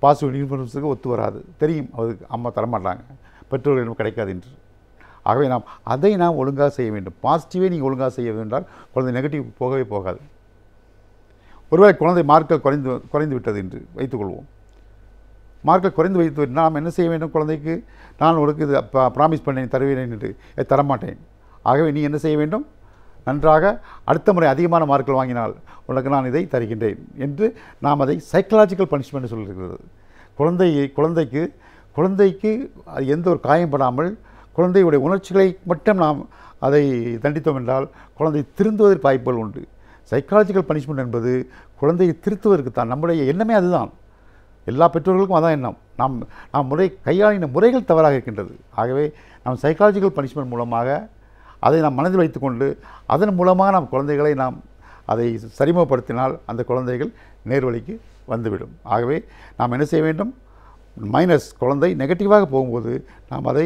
பாசிட்டிவ் இன்ஃப்ளூயன்ஸுக்கு ஒத்து வராது. தெரியும் அதுக்கு அம்மா தரமாட்டாங்க, பெற்றோர்களிடம் கிடைக்காது என்று. ஆகவே அதை நாம் ஒழுங்காக செய்ய வேண்டும். பாசிட்டிவே நீங்கள் ஒழுங்காக செய்ய வேண்டால் குழந்தை நெகட்டிவ் போகவே போகாது. ஒருவேளை குழந்தை மார்க்கள் குறைந்து விட்டது என்று வைத்துக்கொள்வோம். மார்க்கள் குறைந்து வைத்து நாம் என்ன செய்ய வேண்டும்? குழந்தைக்கு நான் உனக்கு இது ப்ராமிஸ் பண்ணேன் தருவேன் என்று தரமாட்டேன். ஆகவே நீ என்ன செய்ய வேண்டும்? நன்றாக அடுத்த முறை அதிகமான மார்க்கள் வாங்கினால் உனக்கு நான் இதை தருகின்றேன் என்று நாம் அதை சைக்கலாஜிக்கல் பனிஷ்மெண்ட் சொல்லியிருக்கிறது. குழந்தைக்கு குழந்தைக்கு அது எந்த ஒரு காயப்படாமல் குழந்தையுடைய உணர்ச்சிகளை மட்டும் நாம் அதை தண்டித்தோம் என்றால் குழந்தை திருந்துவதற்கு வாய்ப்புகள் உண்டு. சைக்காலஜிக்கல் பனிஷ்மெண்ட் என்பது குழந்தையை திருத்துவதற்கு தான். நம்முடைய எண்ணமே அதுதான். எல்லா பெற்றோர்களுக்கும் அதான் எண்ணம். நாம் கையாளின முறைகள் தவறாக இருக்கின்றது. ஆகவே நாம் சைக்காலஜிக்கல் பனிஷ்மெண்ட் மூலமாக அதை நாம் மனதில் வைத்துக்கொண்டு அதன் மூலமாக நாம் குழந்தைகளை அதை சரிமுகப்படுத்தினால் அந்த குழந்தைகள் நேர்வழிக்கு வந்துவிடும். ஆகவே நாம் என்ன செய்ய வேண்டும்? மைனஸ் குழந்தை நெகட்டிவாக போகும்போது நாம் அதை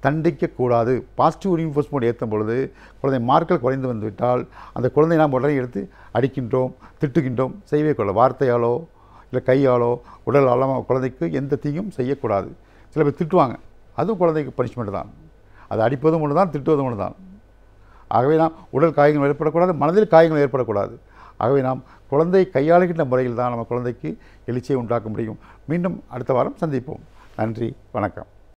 தண்டிக்கக்கூடாது. பாசிட்டிவ் ரீஇன்ஃபோர்ஸ்மெண்ட் ஏற்றும் பொழுது குழந்தை மார்க்கள் குறைந்து வந்துவிட்டால் அந்த குழந்தை நாம் உடனே எடுத்து அடிக்கின்றோம், திட்டுகின்றோம் செய்யவே கூடாது. வார்த்தையாலோ இல்லை கையாலோ உடலாலோ குழந்தைக்கு எந்த தீங்கும் செய்யக்கூடாது. சில பேர் திட்டுவாங்க, அதுவும் குழந்தைக்கு பனிஷ்மெண்ட் தான். அது அடிப்பதும் ஒன்று தான், திட்டுவதும் ஒன்று தான். ஆகவே நாம் உடல் காயங்கள் ஏற்படக்கூடாது, மனதில் காயங்கள் ஏற்படக்கூடாது. ஆகவே நாம் குழந்தை கையாளுகின்ற முறையில் தான் நம்ம குழந்தைக்கு எழுச்சியை உண்டாக்க முடியும். மீண்டும் அடுத்த வாரம் சந்திப்போம். நன்றி, வணக்கம்.